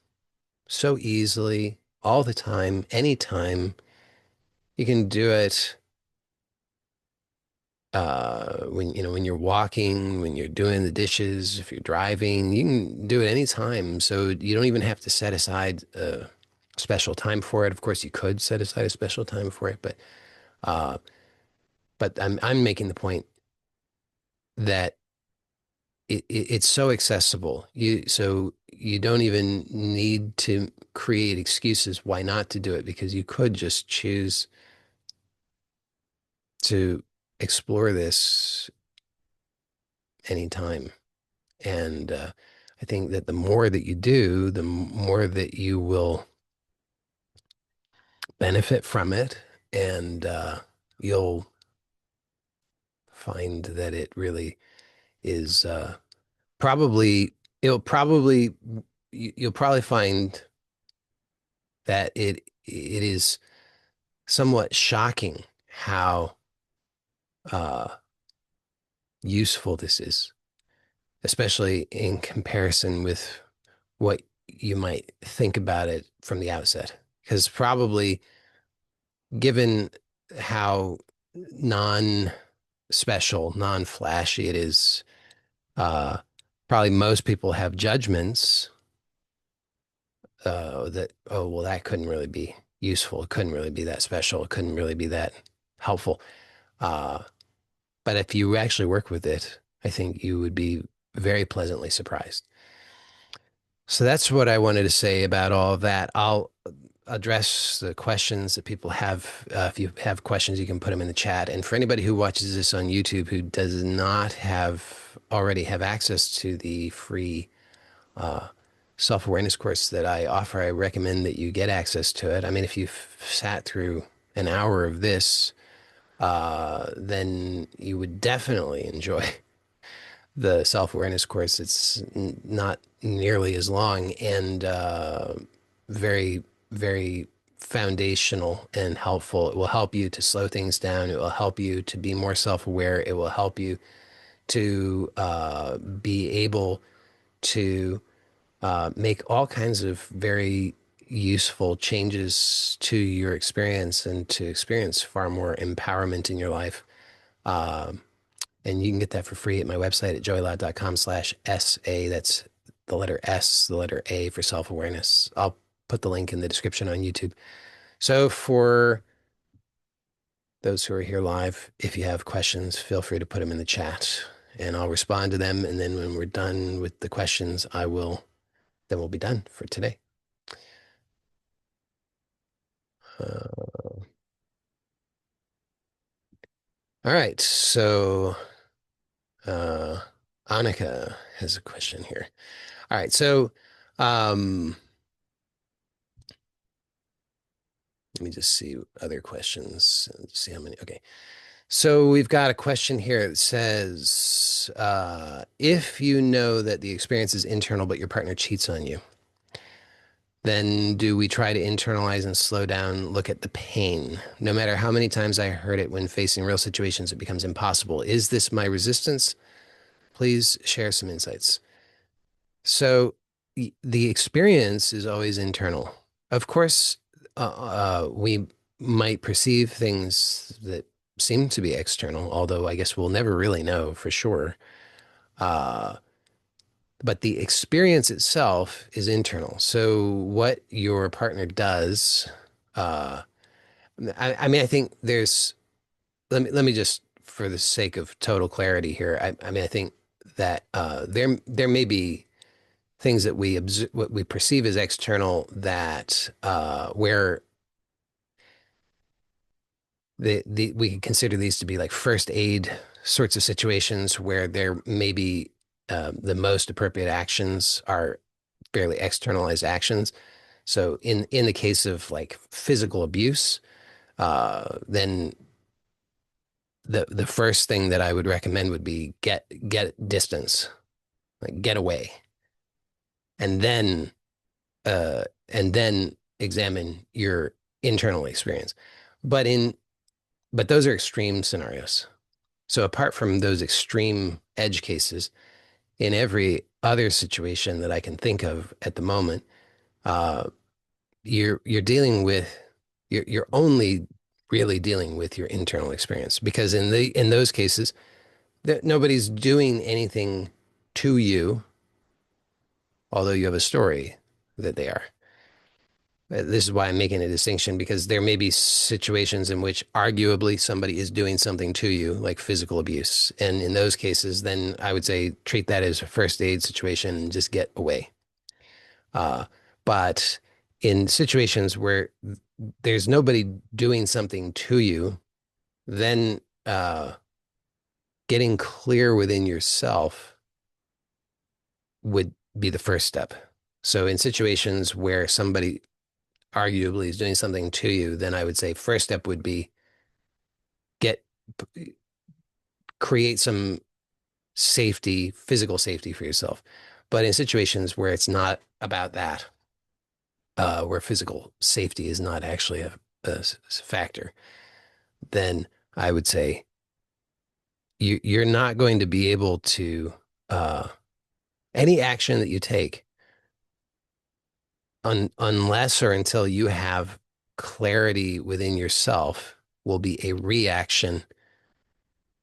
so easily all the time, anytime. You can do it when you're walking, when you're doing the dishes, if you're driving, you can do it anytime. So you don't even have to set aside a special time for it. Of course, you could set aside a special time for it, uh, but I'm making the point that it's so accessible. So you don't even need to create excuses why not to do it because you could just choose to explore this anytime. And I think that the more that you do, the more that you will benefit from it. And you'll find that it really is probably, it'll probably, you'll probably find that it is somewhat shocking how uh, useful this is. especially in comparison with what you might think about it from the outset. Because probably, given how non-special, non-flashy it is, uh, probably most people have judgments that, oh, well, that couldn't really be useful. It couldn't really be that special. It couldn't really be that helpful. Uh, but if you actually work with it, I think you would be very pleasantly surprised. So that's what I wanted to say about all of that. I'll address the questions that people have. If you have questions, you can put them in the chat. And for anybody who watches this on YouTube who does not already have access to the free uh, self-awareness course that I offer, I recommend that you get access to it. I mean, if you've sat through an hour of this, then you would definitely enjoy the self-awareness course. It's not nearly as long and very, very foundational and helpful. It will help you to slow things down. It will help you to be more self-aware. It will help you to be able to make all kinds of very useful changes to your experience and to experience far more empowerment in your life. Um, and you can get that for free at my website at joeyloud.com/SA. That's the letter S, the letter A for self-awareness. I'll put the link in the description on YouTube. So for those who are here live, if you have questions, feel free to put them in the chat and I'll respond to them. And then when we're done with the questions, then we'll be done for today. All right. So uh, Annika has a question here. All right. So um, let me just see other questions. See how many. Okay. So we've got a question here that says, if you know that the experience is internal, but your partner cheats on you, then do we try to internalize and slow down, look at the pain? No matter how many times I heard it when facing real situations, it becomes impossible. Is this my resistance? Please share some insights. So the experience is always internal. Of course, we might perceive things that seem to be external, although I guess we'll never really know for sure. Uh, but the experience itself is internal. So what your partner does, uh, I mean, I think let me just, for the sake of total clarity here, I mean, I think that there may be things that what we perceive as external that where we can consider these to be like first aid sorts of situations where there may be the most appropriate actions are fairly externalized actions. So in the case of like physical abuse, then the first thing that I would recommend would be get distance, like get away, and then and then examine your internal experience. But those are extreme scenarios. So apart from those extreme edge cases, in every other situation that I can think of at the moment, uh, you're dealing with you're only really dealing with your internal experience because in those cases, that nobody's doing anything to you, although you have a story that they are. This is why I'm making a distinction because there may be situations in which arguably somebody is doing something to you, like physical abuse. And in those cases, then I would say treat that as a first aid situation and just get away. Uh, but in situations where there's nobody doing something to you, then getting clear within yourself would be the first step. So in situations where somebody arguably is doing something to you, then I would say first step would be get create some safety, physical safety for yourself. But in situations where it's not about that, where physical safety is not actually a factor, then I would say you're not going to be able to. any action that you take, unless or until you have clarity within yourself, will be a reaction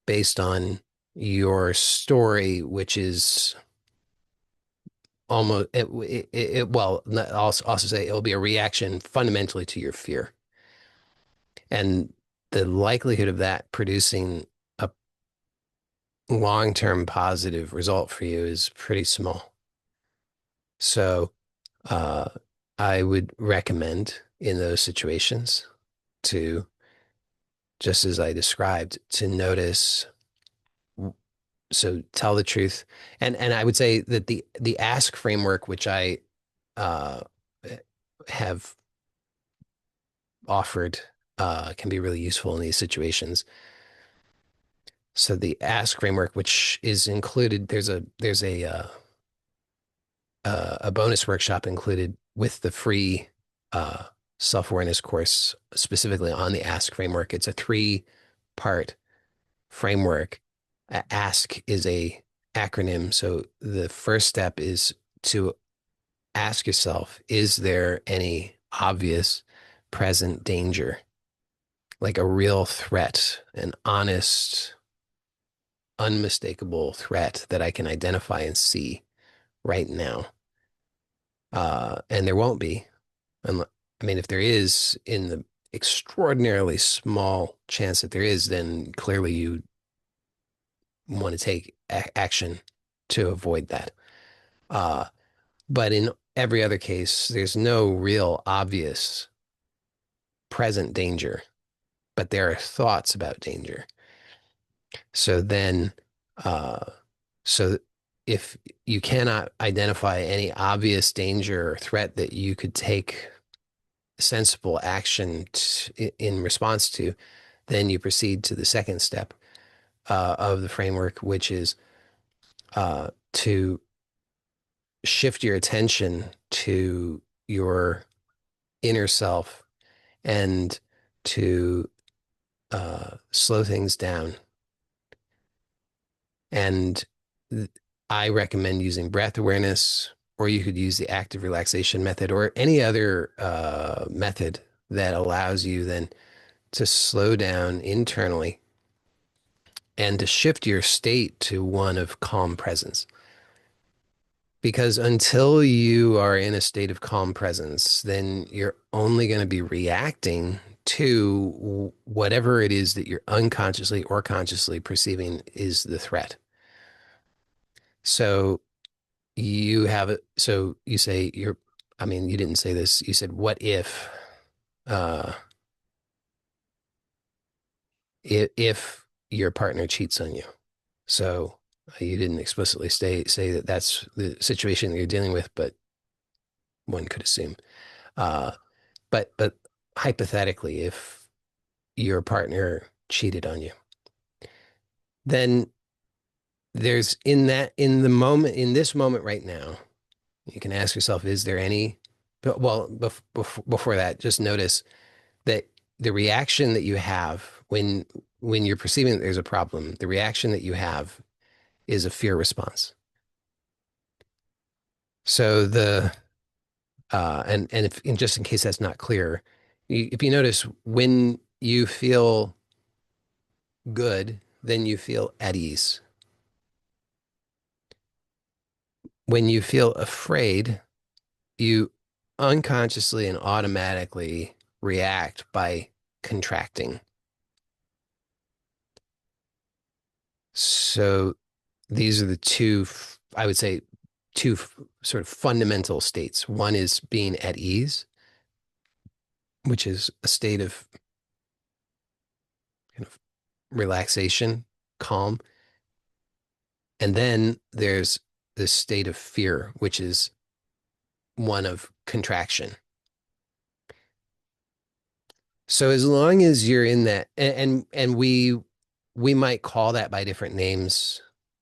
based on your story, which is almost well, also say it will be a reaction fundamentally to your fear. And the likelihood of that producing a long-term positive result for you is pretty small. So, uh, I would recommend in those situations to, just as I described, to notice. So tell the truth. And I would say that the ask framework, which I uh, have offered, can be really useful in these situations. So the ask framework, which is included, there's a bonus workshop included with the free self-awareness course specifically on the ask framework. It's a three-part framework. Ask is a acronym. So the first step is to ask yourself, is there any obvious present danger, like a real threat, an honest, unmistakable threat that I can identify and see right now? And there won't be. I mean, if there is, in the extraordinarily small chance that there is, then clearly you want to take action to avoid that. Uh, but in every other case, there's no real obvious present danger, but there are thoughts about danger. So then, uh, so if you cannot identify any obvious danger or threat that you could take sensible action in response to, then you proceed to the second step of the framework, which is to shift your attention to your inner self and to slow things down. And I recommend using breath awareness, or you could use the active relaxation method or any other method that allows you then to slow down internally and to shift your state to one of calm presence. Because until you are in a state of calm presence, then you're only going to be reacting to whatever it is that you're unconsciously or consciously perceiving is the threat. So so you say I mean, you didn't say this. You said, what uh, if your partner cheats on you? So you didn't explicitly say that that's the situation that you're dealing with, but one could assume. Uh, but hypothetically, if your partner cheated on you, then there's in the moment, in this moment right now, you can ask yourself, is there any, well, before that, just notice that the reaction that you have when you're perceiving that there's a problem, the reaction that you have is a fear response. So and if and just in case that's not clear, if you notice when you feel good, then you feel at ease. When you feel afraid, you unconsciously and automatically react by contracting. So these are the two, I would say, two sort of fundamental states. One is being at ease, which is a state of kind of relaxation, calm. And then there's this state of fear, which is one of contraction. So as long as you're in that, and we might call that by different names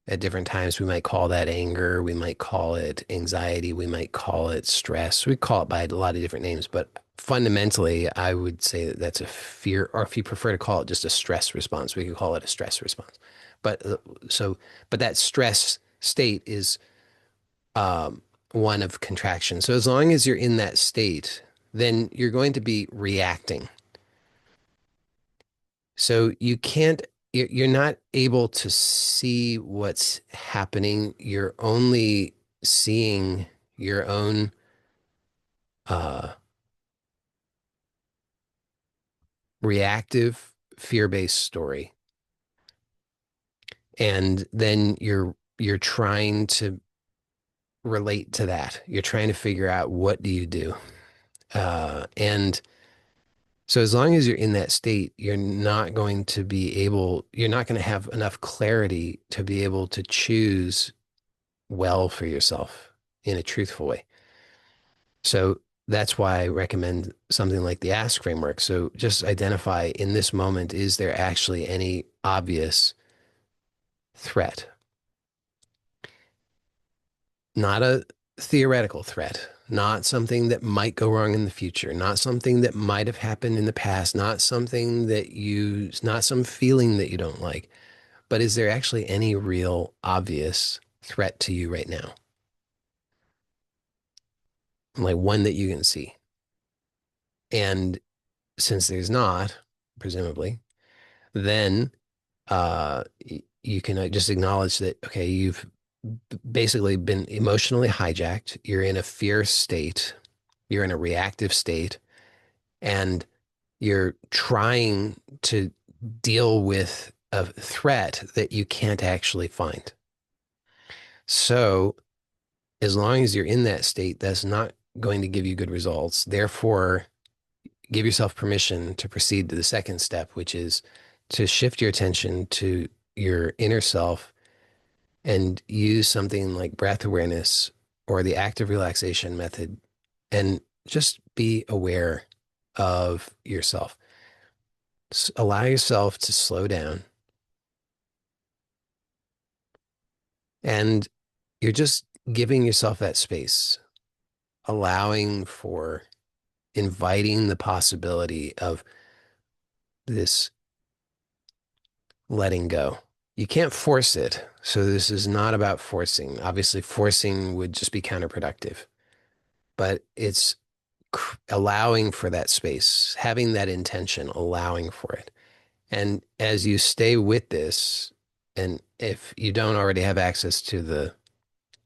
at different times. We might call that anger. We might call it anxiety. We might call it stress. We call it by a lot of different names, but fundamentally, I would say that that's a fear, or if you prefer to call it just a stress response, we could call it a stress response. But but that stress state is um, one of contraction. So as long as you're in that state, then you're going to be reacting. So you can't, you're not able to see what's happening. You're only seeing your own uh, reactive, fear-based story. And then you're trying to relate to that. You're trying to figure out what do you do. And so as long as you're in that state, you're not going to have enough clarity to be able to choose well for yourself in a truthful way. So that's why I recommend something like the ask framework. So just identify in this moment, is there actually any obvious threat? Not a theoretical threat, not something that might go wrong in the future, not something that might have happened in the past, not some feeling that you don't like, but is there actually any real obvious threat to you right now? Like one that you can see. And since there's not, presumably, then you can just acknowledge that, okay, you've basically been emotionally hijacked. You're in a fear state. You're in a reactive state, and you're trying to deal with a threat that you can't actually find. So, as long as you're in that state, that's not going to give you good results. Therefore, give yourself permission to proceed to the second step, which is to shift your attention to your inner self and use something like breath awareness or the active relaxation method and just be aware of yourself. Allow yourself to slow down, and you're just giving yourself that space, allowing for inviting the possibility of this letting go. You can't force it. So this is not about forcing. Obviously, forcing would just be counterproductive, but it's allowing for that space, having that intention, allowing for it. And as you stay with this, and if you don't already have access to the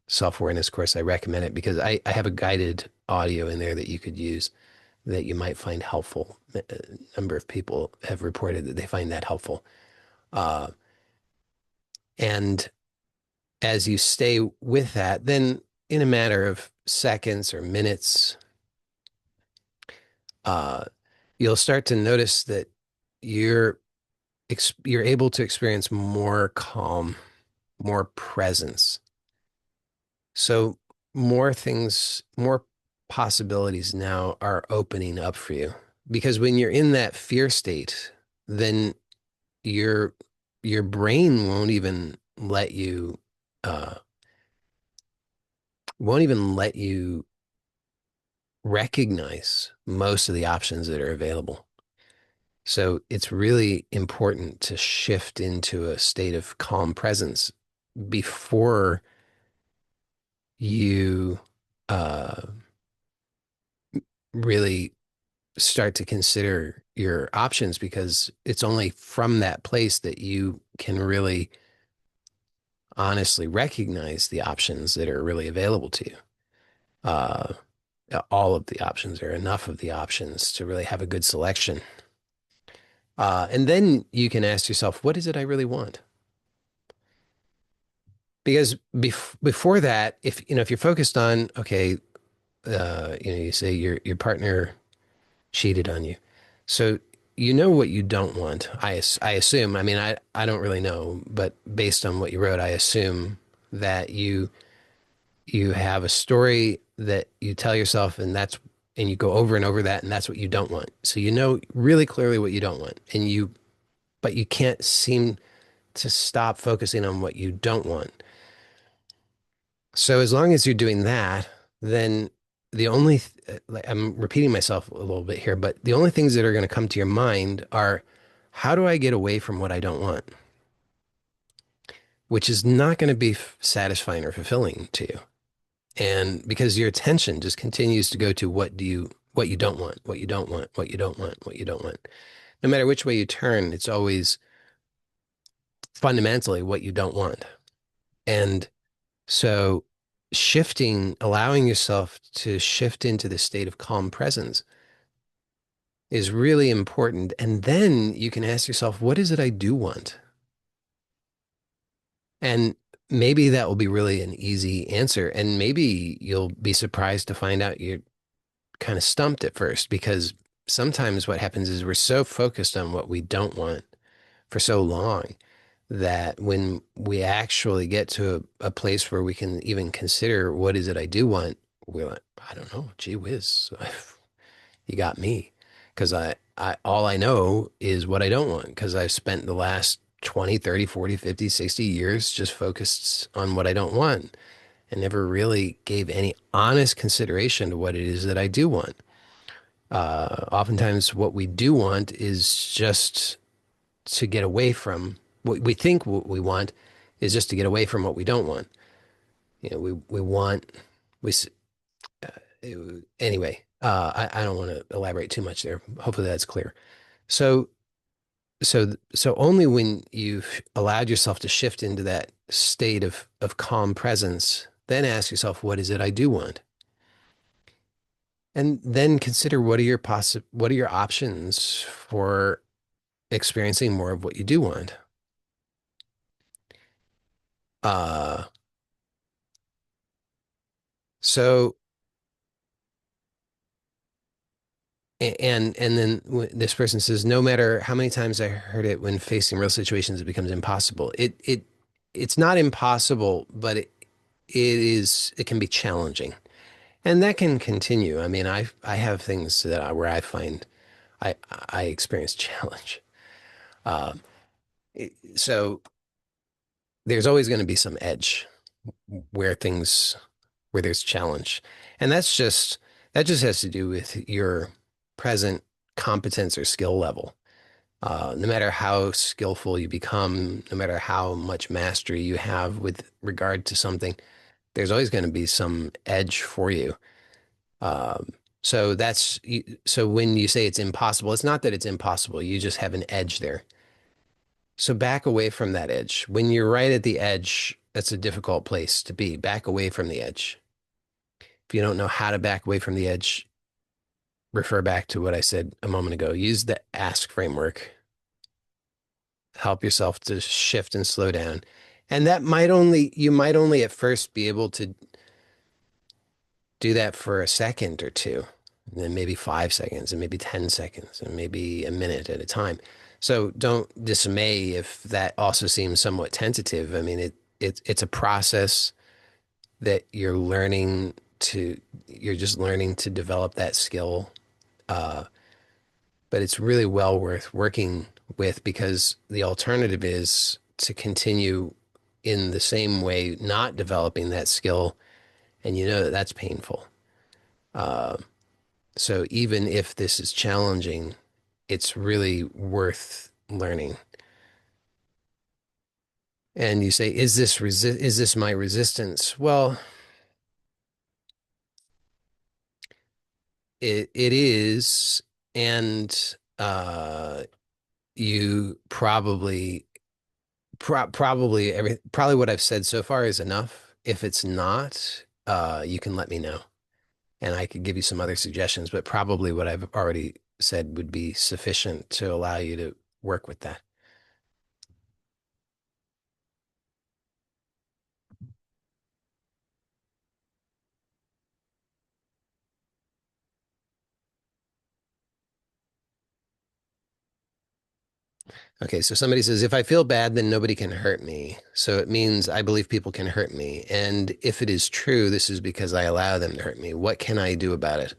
self-awareness course, I recommend it because I have a guided audio in there that you could use that you might find helpful. A number of people have reported that they find that helpful. Uh, and as you stay with that, then in a matter of seconds or minutes, uh, you'll start to notice that you're you're able to experience more calm, more presence. So more things, more possibilities now are opening up for you. Because when you're in that fear state, then your your brain uh won't even let you recognize most of the options that are available. So it's really important to shift into a state of calm presence before you uh, really start to consider your options, because it's only from that place that you can really honestly recognize the options that are really available to you. Uh, all of the options, or enough of the options to really have a good selection. And then you can ask yourself, what is it I really want? Because before that, if you're focused on, okay, you say your partner cheated on you, so you know what you don't want. I assume. I mean, I don't really know, but based on what you wrote, I assume that you have a story that you tell yourself, and you go over and over that, and that's what you don't want. So you know really clearly what you don't want, but you can't seem to stop focusing on what you don't want. So as long as you're doing that, then I'm repeating myself a little bit here, but the only things that are going to come to your mind are, how do I get away from what I don't want? Which is not going to be satisfying or fulfilling to you. And because your attention just continues to go to what you don't want, what you don't want, what you don't want, what you don't want. No matter which way you turn, it's always fundamentally what you don't want. And so shifting, allowing yourself to shift into the state of calm presence is really important. And then you can ask yourself, what is it I do want? And maybe that will be really an easy answer. And maybe you'll be surprised to find out you're kind of stumped at first, because sometimes what happens is we're so focused on what we don't want for so long that when we actually get to a place where we can even consider what is it I do want, we're like, I don't know, gee whiz, you got me. Because all I know is what I don't want, because I've spent the last 20, 30, 40, 50, 60 years just focused on what I don't want and never really gave any honest consideration to what it is that I do want. Oftentimes, what we do want is just to get away from what we think what we want is just to get away from what we don't want. You know, we want we anyway. I don't want to elaborate too much there. Hopefully that's clear. So so only when you've allowed yourself to shift into that state of calm presence, then ask yourself, what is it I do want? And then consider what are your options for experiencing more of what you do want. Uh, so and then this person says, no matter how many times I heard it, when facing real situations, it becomes impossible. It's not impossible, but it can be challenging, and that can continue. I mean, I have things where I find I experience challenge. Um, so there's always going to be some edge where things where there's challenge. And that just has to do with your present competence or skill level. No matter how skillful you become, no matter how much mastery you have with regard to something, there's always going to be some edge for you. Um, so so when you say it's impossible, it's not that it's impossible. You just have an edge there. So back away from that edge. When you're right at the edge, that's a difficult place to be. Back away from the edge. If you don't know how to back away from the edge, refer back to what I said a moment ago. Use the ask framework. Help yourself to shift and slow down. And you might only at first be able to do that for a second or two, and then maybe 5 seconds, and maybe 10 seconds, and maybe a minute at a time. So don't dismay if that also seems somewhat tentative. I mean, it's a process that you're just learning to develop that skill. Uh, but it's really well worth working with, because the alternative is to continue in the same way, not developing that skill. And you know that that's painful. Uh, so even if this is challenging, it's really worth learning. And you say, is this my resistance? Well, it is. And you probably what I've said so far is enough. If it's not, you can let me know, and I could give you some other suggestions, but probably what I've already said would be sufficient to allow you to work with that. Okay, so somebody says, if I feel bad, then nobody can hurt me. So it means I believe people can hurt me. And if it is true, this is because I allow them to hurt me. What can I do about it?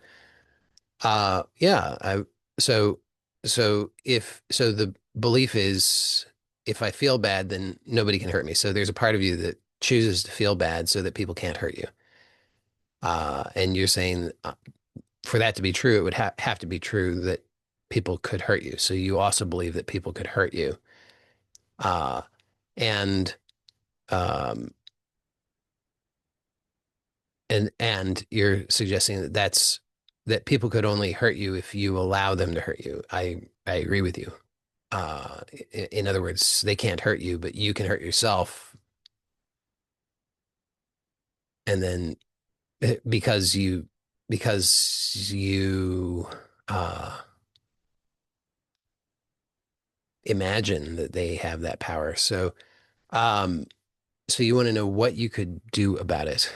Yeah, so so the belief is, if I feel bad, then nobody can hurt me. So there's a part of you that chooses to feel bad so that people can't hurt you. And you're saying, for that to be true, it would have to be true that people could hurt you. So you also believe that people could hurt you. Uh, and um, And you're suggesting that that people could only hurt you if you allow them to hurt you. I agree with you. In other words, they can't hurt you, but you can hurt yourself, and then because you uh, imagine that they have that power. Um, so you want to know what you could do about it.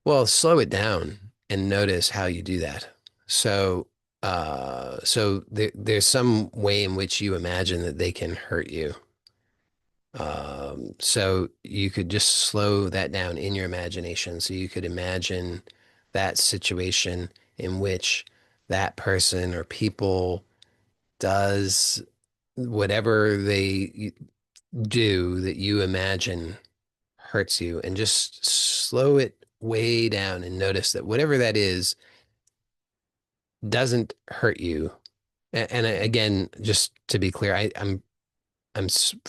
Well, slow it down and notice how you do that. So, there's some way in which you imagine that they can hurt you. So you could just slow that down in your imagination. So you could imagine that situation in which that person or people does whatever they do that you imagine hurts you, and just slow it way down and notice that whatever that is doesn't hurt you. And again, just to be clear, I'm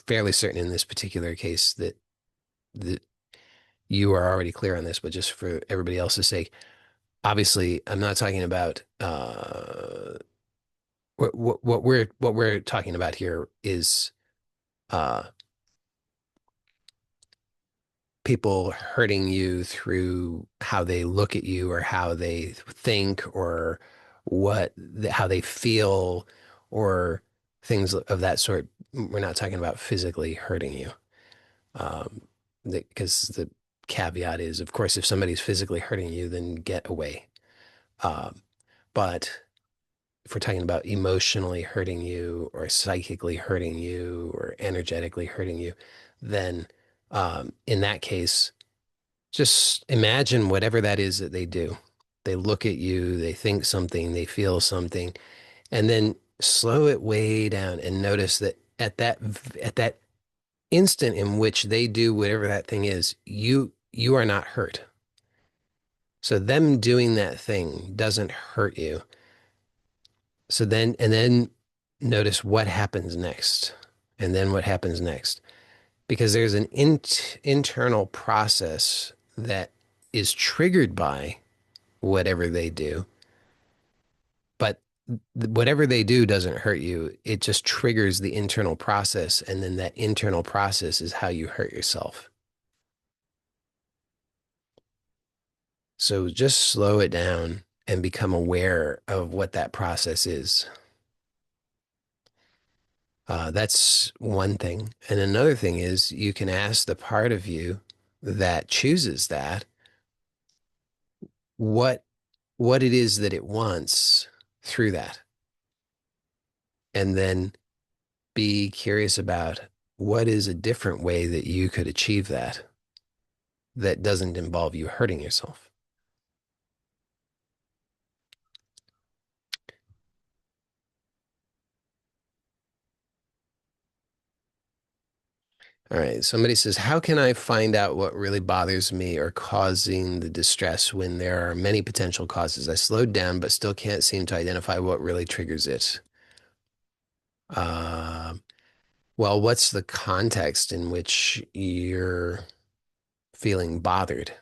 fairly certain in this particular case that you are already clear on this, but just for everybody else's sake, obviously, I'm not talking about what we're talking about here is uh, people hurting you through how they look at you or how they think or how they feel or things of that sort. We're not talking about physically hurting you. Um, because the caveat is, of course, if somebody's physically hurting you, then get away. Um, but if we're talking about emotionally hurting you or psychically hurting you or energetically hurting you, then in that case, just imagine whatever that is that they do. They look at you, they think something, they feel something, and then slow it way down and notice that at that instant in which they do whatever that thing is, you are not hurt. So them doing that thing doesn't hurt you. So then notice what happens next. And then what happens next. Because there's an internal process that is triggered by whatever they do. But whatever they do doesn't hurt you. It just triggers the internal process. And then that internal process is how you hurt yourself. So just slow it down and become aware of what that process is. That's one thing. And another thing is you can ask the part of you that chooses that what what it is that it wants through that. And then be curious about what is a different way that you could achieve that that doesn't involve you hurting yourself. All right. Somebody says, how can I find out what really bothers me or causing the distress when there are many potential causes? I slowed down, but still can't seem to identify what really triggers it. Uh, well, what's the context in which you're feeling bothered?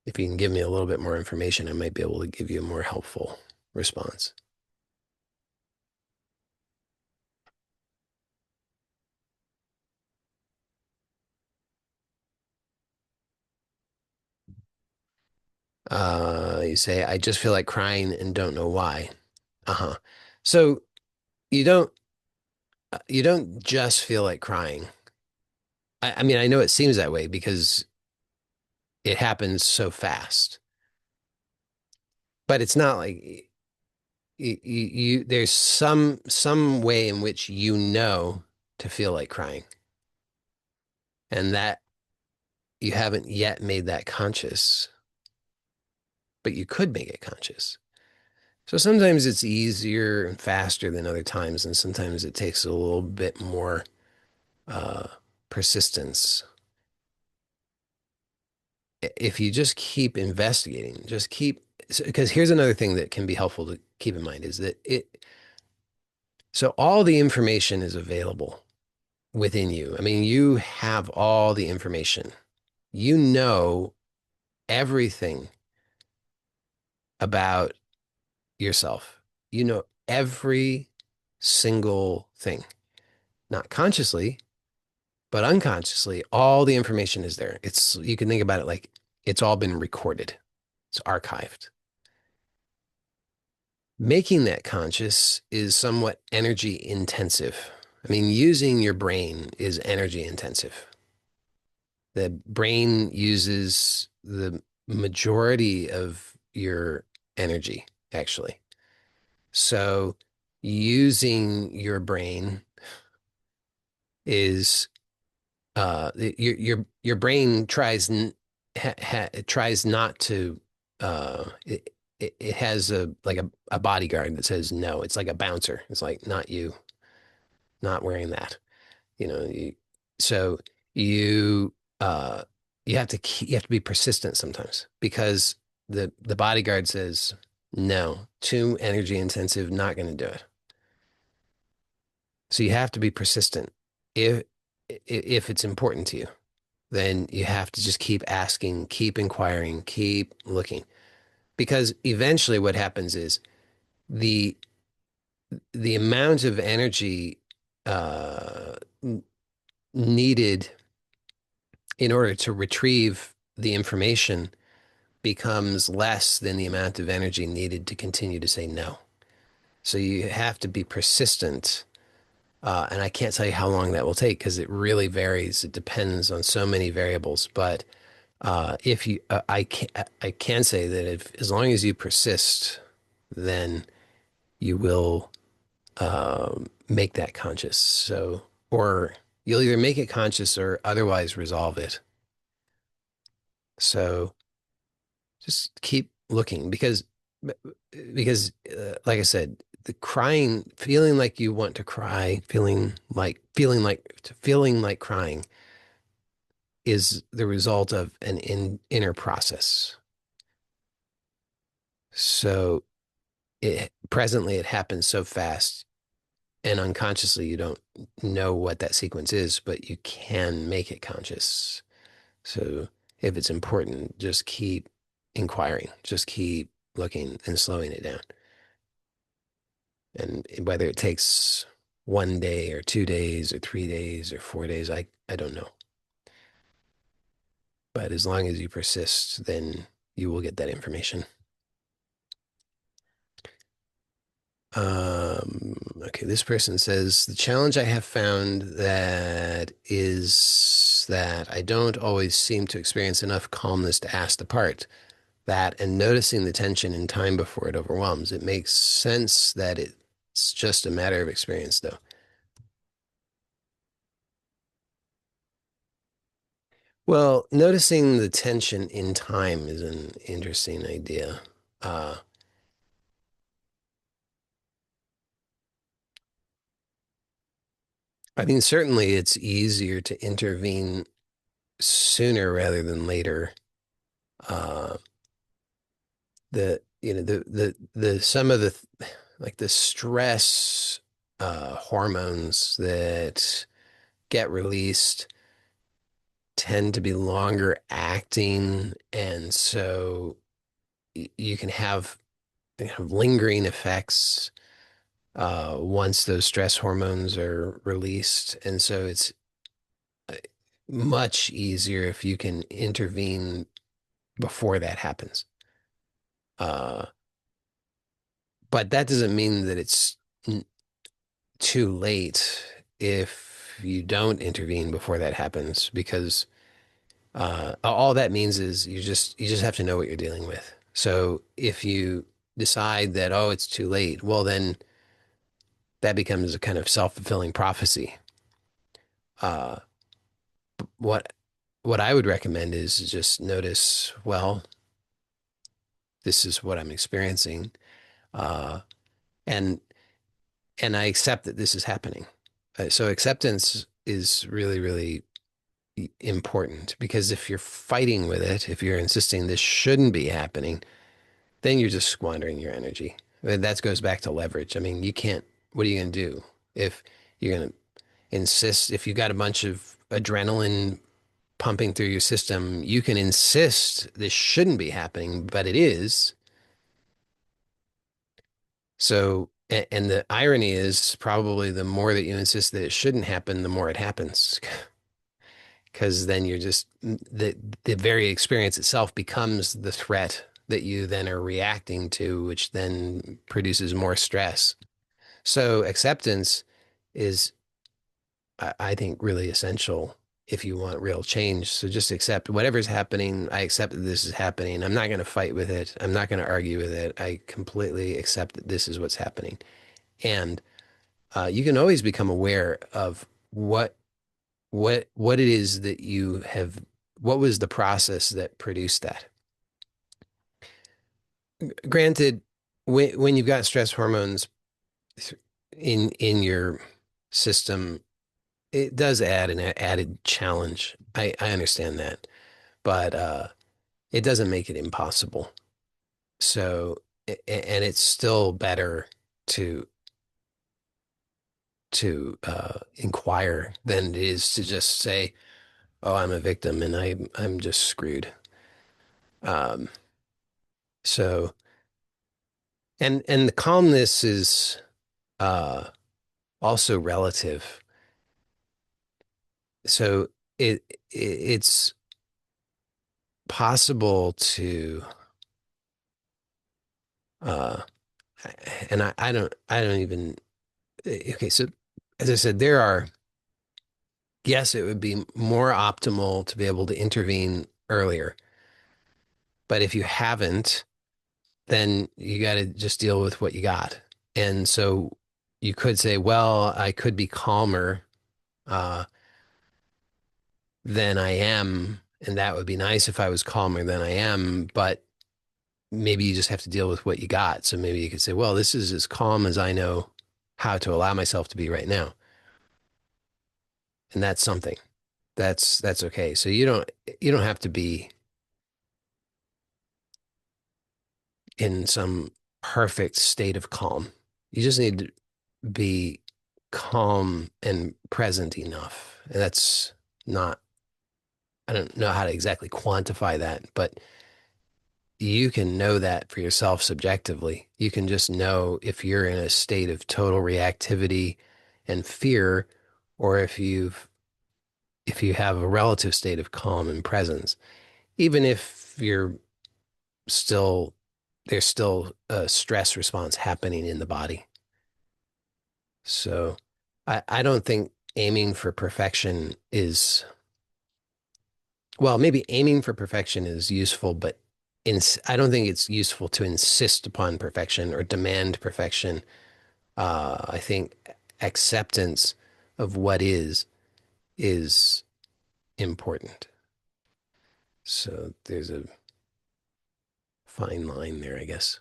If you can give me a little bit more information, I might be able to give you a more helpful response. You say, I just feel like crying and don't know why. Uh-huh. So you don't you don't just feel like crying. I mean, I know it seems that way because it happens so fast, but it's not like there's some way in which you know to feel like crying, and that you haven't yet made that conscious, but you could make it conscious. So sometimes it's easier and faster than other times, and sometimes it takes a little bit more uh, persistence. If you just keep investigating, just keep, because here's another thing that can be helpful to keep in mind is that so all the information is available. within you. I mean, you have all the information. You know everything about yourself. You know every single thing, not consciously, but unconsciously, all the information is there. You can think about it like it's all been recorded, it's archived. Making that conscious is somewhat energy intensive. I mean, using your brain is energy intensive. The brain uses the majority of your energy, actually. So using your brain is your brain tries it tries not to it has a bodyguard that says no. It's like a bouncer. It's like not you, not wearing that. You know, so you uh you have to be persistent sometimes because the bodyguard says no, too energy intensive, not going to do it. So you have to be persistent. If if it's important to you, then you have to just keep asking, keep inquiring, keep looking. Because eventually what happens is the the amount of energy uh, needed in order to retrieve the information becomes less than the amount of energy needed to continue to say no. So you have to be persistent. And I can't tell you how long that will take because it really varies. It depends on so many variables. But if you, I can say that if as long as you persist, then you will make that conscious. So, or you'll either make it conscious or otherwise resolve it. So just keep looking like I said, the crying, feeling like you want to cry, feeling like crying is the result of an inner process. So presently it happens so fast and unconsciously you don't know what that sequence is, but you can make it conscious. So if it's important, just keep inquiring, just keep looking and slowing it down. And whether it takes 1 day or 2 days or 3 days or 4 days, I don't know. But as long as you persist, then you will get that information. Okay, this person says the challenge I have found that is that I don't always seem to experience enough calmness to ask the part. That and noticing the tension in time before it overwhelms. It makes sense that it's just a matter of experience, though. Well, noticing the tension in time is an interesting idea. Uh, I mean, certainly it's easier to intervene sooner rather than later. Uh, the some of the like the stress hormones that get released tend to be longer acting, and so you can have lingering effects once those stress hormones are released, and so it's uh, much easier if you can intervene before that happens. Uh, but that doesn't mean that it's too late if you don't intervene before that happens, because all that means is you just have to know what you're dealing with. So if you decide that, oh, it's too late, well, then that becomes a kind of self-fulfilling prophecy. Uh, what what I would recommend is just notice, well, this is what I'm experiencing, uh, and and I accept that this is happening. So acceptance is really, really important because if you're fighting with it, if you're insisting this shouldn't be happening, then you're just squandering your energy. And that goes back to leverage. I mean, you can't, what are you going to do if you're going to, insist if you got a bunch of adrenaline pumping through your system, you can insist this shouldn't be happening, but it is. So, and the irony is probably the more that you insist that it shouldn't happen, the more it happens. Because then you're just the very experience itself becomes the threat that you then are reacting to, which then produces more stress. So acceptance is, I think, really essential if you want real change. So just accept whatever's happening. I accept that this is happening. I'm not going to fight with it. I'm not going to argue with it. I completely accept that this is what's happening. And you can always become aware of what it is that you have, what was the process that produced that. Granted, when you've got stress hormones in your system, it does add an added challenge. I understand that, but it doesn't make it impossible. So, and it's still better to inquire than it is to just say, "Oh, I'm a victim and I'm just screwed." Um, so, and the calmness is uh, also relative. So it's possible to uh, and I don't even okay. So as I said, there are yes, it would be more optimal to be able to intervene earlier, but if you haven't, then you got to just deal with what you got. And so you could say, well, I could be calmer uh, than I am, and that would be nice if I was calmer than I am, but maybe you just have to deal with what you got. So maybe you could say, well, this is as calm as I know how to allow myself to be right now. And that's something. That's okay. So you don't have to be in some perfect state of calm. You just need to be calm and present enough. And that's not, I don't know how to exactly quantify that, but you can know that for yourself subjectively. You can just know if you're in a state of total reactivity and fear, or if you have a relative state of calm and presence, even if you're still there's still a stress response happening in the body. So I don't think aiming for perfection is, well, maybe aiming for perfection is useful, but I don't think it's useful to insist upon perfection or demand perfection. I think acceptance of what is important. So there's a fine line there, I guess.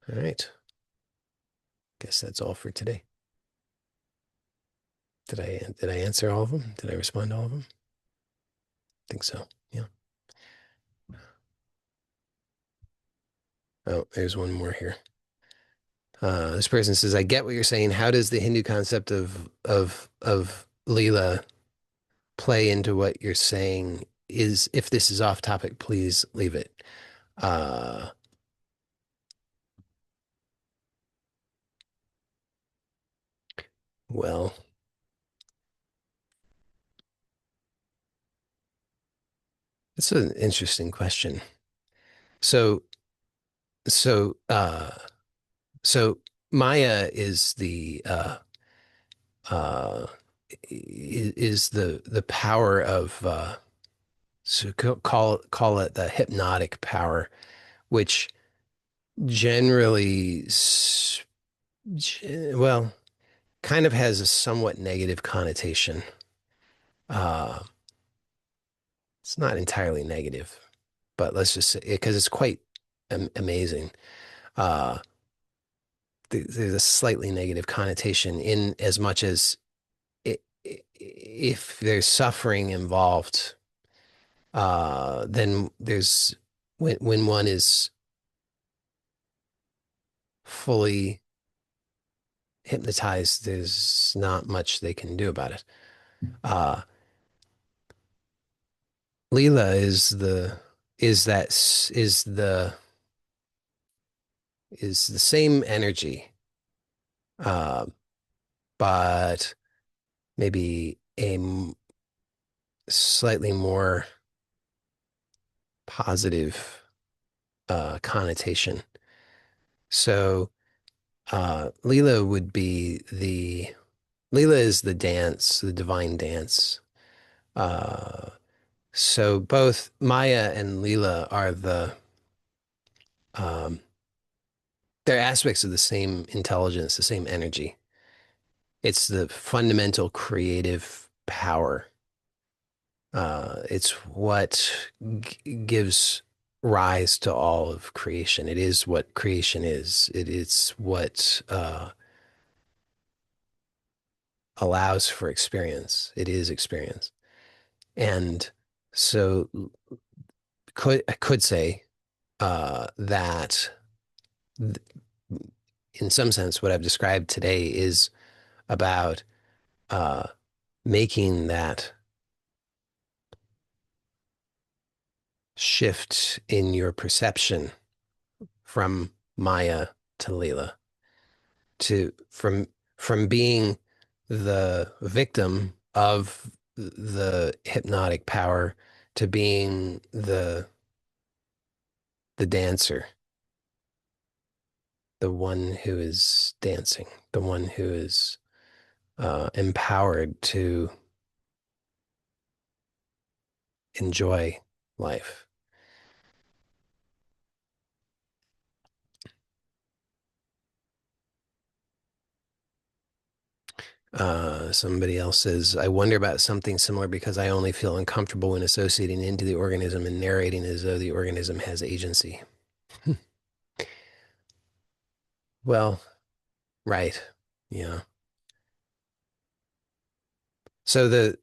All right. Guess that's all for today. Did I answer all of them? Did I respond to all of them? I think so. Yeah. Oh, there's one more here. This person says, "I get what you're saying. How does the Hindu concept of Leela play into what you're saying? Is if this is off topic, please leave it." Uh, well, it's an interesting question. So, so, uh, so Maya uh, is the power of so call it the hypnotic power, which generally, well, kind of has a somewhat negative connotation. Uh, it's not entirely negative, but let's just say because it's quite amazing. Uh, there's a slightly negative connotation in as much as if there's suffering involved, then there's when one is fully hypnotized, there's not much they can do about it. Uh, Leela is that is the same energy, uh, but maybe slightly more positive connotation. So Leela is the dance, the divine dance. Uh, so both Maya and Leela are um, they're aspects of the same intelligence, the same energy. It's the fundamental creative power. It's what gives rise to all of creation. It is what creation is. It's what allows for experience. It is experience. And so I could say that th in some sense, what I've described today is about uh, making that shift in your perception from Maya to Leela, to from being the victim of the hypnotic power to being the dancer, the one who is dancing, the one who is empowered to enjoy life. Somebody else says, I wonder about something similar because I only feel uncomfortable when associating into the organism and narrating as though the organism has agency. Well, right. Yeah. So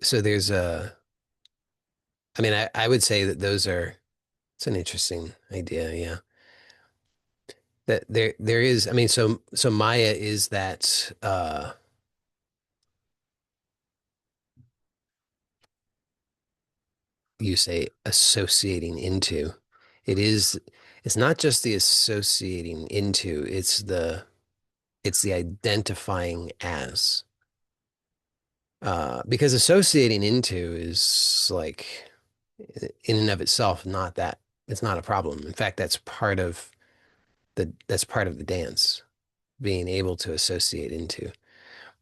so there's I mean, I would say that it's an interesting idea. Yeah. That there is, I mean, so Maya is that, you say associating into. It is, it's not just the associating into, it's the identifying as. Because associating into is like in and of itself not that it's not a problem. In fact, that's part of the dance, being able to associate into.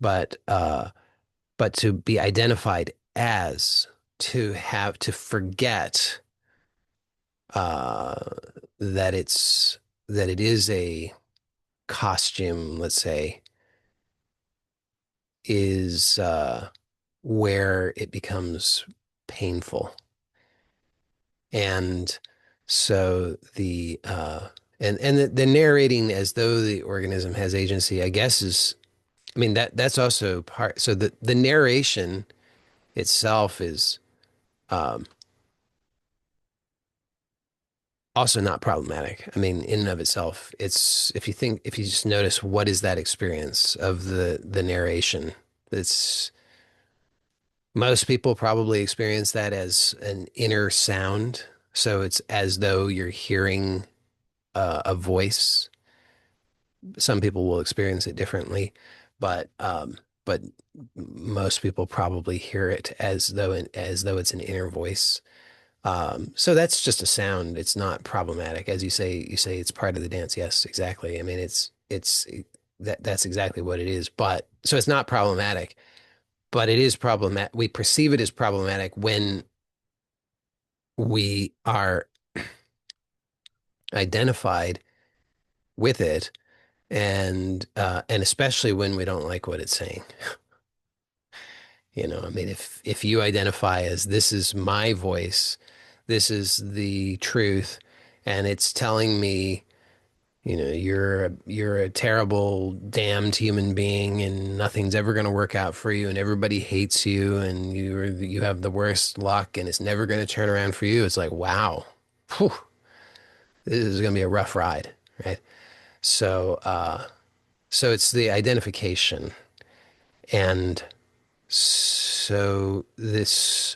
But but to be identified as, to have to forget uh that it is a costume, let's say, is where it becomes painful. And so the narrating as though the organism has agency, I guess, is, I mean, that's also part. So the narration itself is um, also not problematic. I mean, in and of itself, it's, if you just notice what is that experience of the narration, it's, most people probably experience that as an inner sound. So it's as though you're hearing a voice. Some people will experience it differently, but most people probably hear it as though it's an inner voice. So that's just a sound. It's not problematic. As you say it's part of the dance. Yes, exactly. I mean, that's exactly what it is. But so it's not problematic, but it is problematic. We perceive it as problematic when we are identified with it, and especially when we don't like what it's saying. I mean, if you identify as, this is my voice, this is the truth, and it's telling me, you're a terrible, damned human being, and nothing's ever going to work out for you, and everybody hates you, and you have the worst luck, and it's never going to turn around for you. It's like, wow, whew, this is going to be a rough ride, right? So, so it's the identification. And so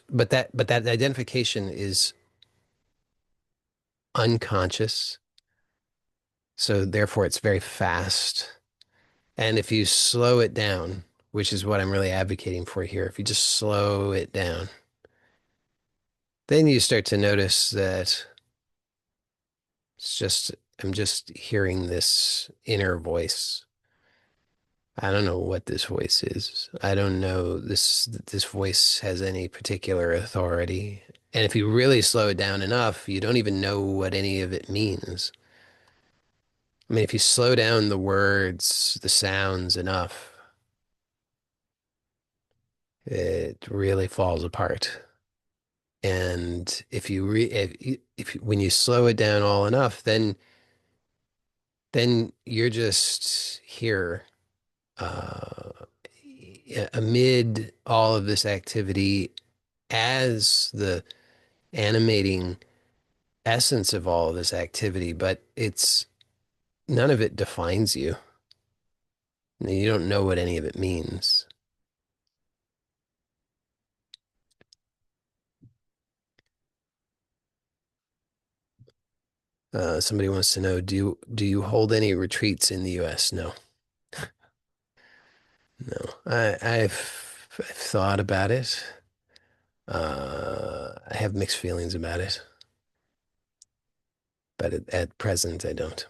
but that identification is unconscious. So therefore it's very fast. And if you slow it down, which is what I'm really advocating for here, if you just slow it down, then you start to notice that it's just, I'm just hearing this inner voice. I don't know what this voice is. I don't know this voice has any particular authority. And if you really slow it down enough, you don't even know what any of it means. I mean, if you slow down the words, the sounds enough, it really falls apart. And when you slow it down all enough, then you're just here uh, amid all of this activity as the animating essence of all of this activity, but it's none of it defines you. You don't know what any of it means. Somebody wants to know, do you hold any retreats in the US? No, no. I've thought about it. I have mixed feelings about it, but at present I don't.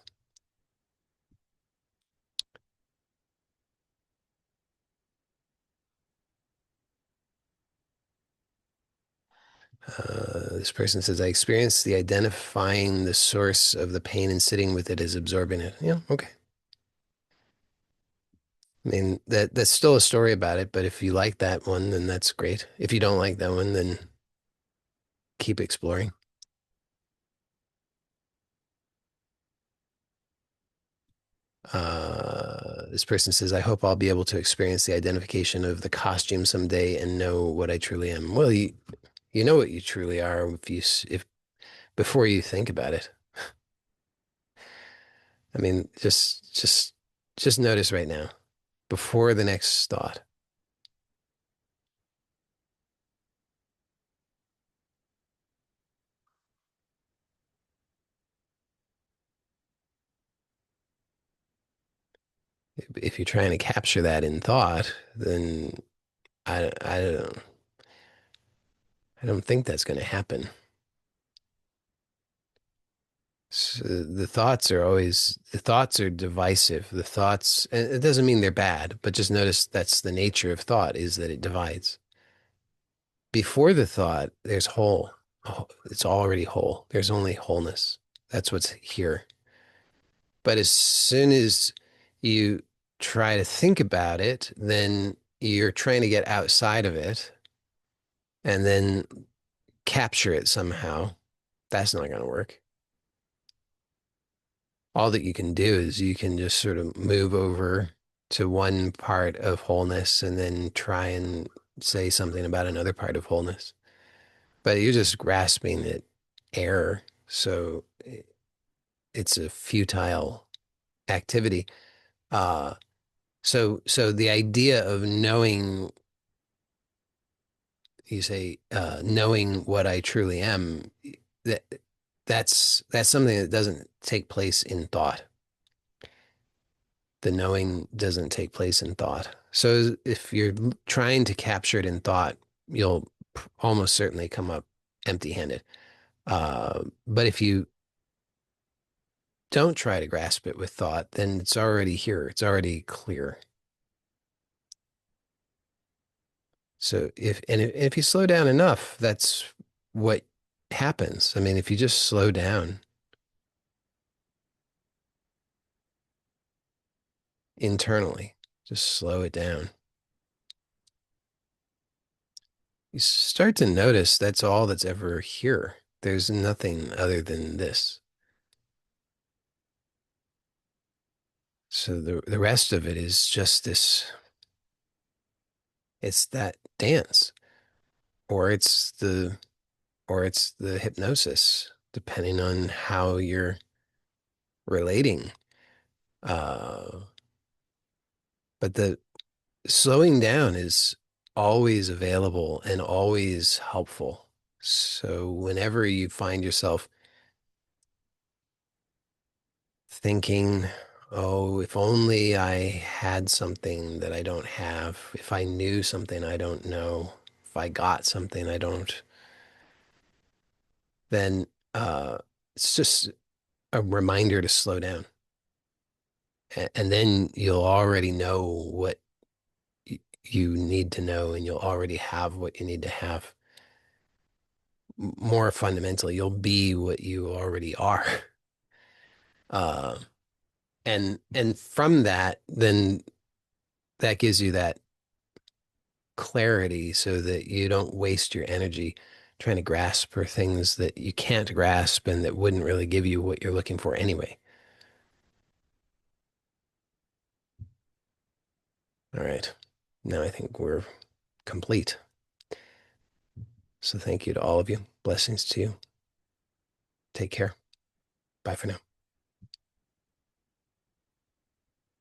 This person says, I experienced the identifying the source of the pain and sitting with it as absorbing it. Yeah, okay. I mean, that's still a story about it, but if you like that one, then that's great. If you don't like that one, then keep exploring. This person says, I hope I'll be able to experience the identification of the costume someday and know what I truly am. Well, you know what you truly are if before you think about it. I mean, just notice right now, before the next thought. If you're trying to capture that in thought, then I don't think that's going to happen. So the thoughts are divisive. The thoughts, and it doesn't mean they're bad, but just notice that's the nature of thought is that it divides. Before the thought, there's whole. Oh, it's already whole. There's only wholeness. That's what's here. But as soon as you try to think about it, then you're trying to get outside of it and then capture it somehow. That's not going to work. All that you can do is you can just sort of move over to one part of wholeness and then try and say something about another part of wholeness. But you're just grasping at air. So it's a futile activity. Uh, so the idea of knowing, you say, knowing what I truly am, that that's something that doesn't take place in thought. The knowing doesn't take place in thought. So if you're trying to capture it in thought, you'll almost certainly come up empty-handed. But if you don't try to grasp it with thought, then it's already here. It's already clear. So if you slow down enough, that's what happens. I mean, if you just slow down internally, just slow it down, you start to notice that's all that's ever here. There's nothing other than this. So the rest of it is just this, it's that dance, or it's the hypnosis, depending on how you're relating. Uh, but the slowing down is always available and always helpful. So whenever you find yourself thinking, oh, if only I had something that I don't have, if I knew something I don't know, if I got something I don't, then it's just a reminder to slow down. And then you'll already know what you need to know, and you'll already have what you need to have. More fundamentally, you'll be what you already are. Uh, and from that, then that gives you that clarity so that you don't waste your energy trying to grasp for things that you can't grasp and that wouldn't really give you what you're looking for anyway. All right. Now I think we're complete. So thank you to all of you. Blessings to you. Take care. Bye for now.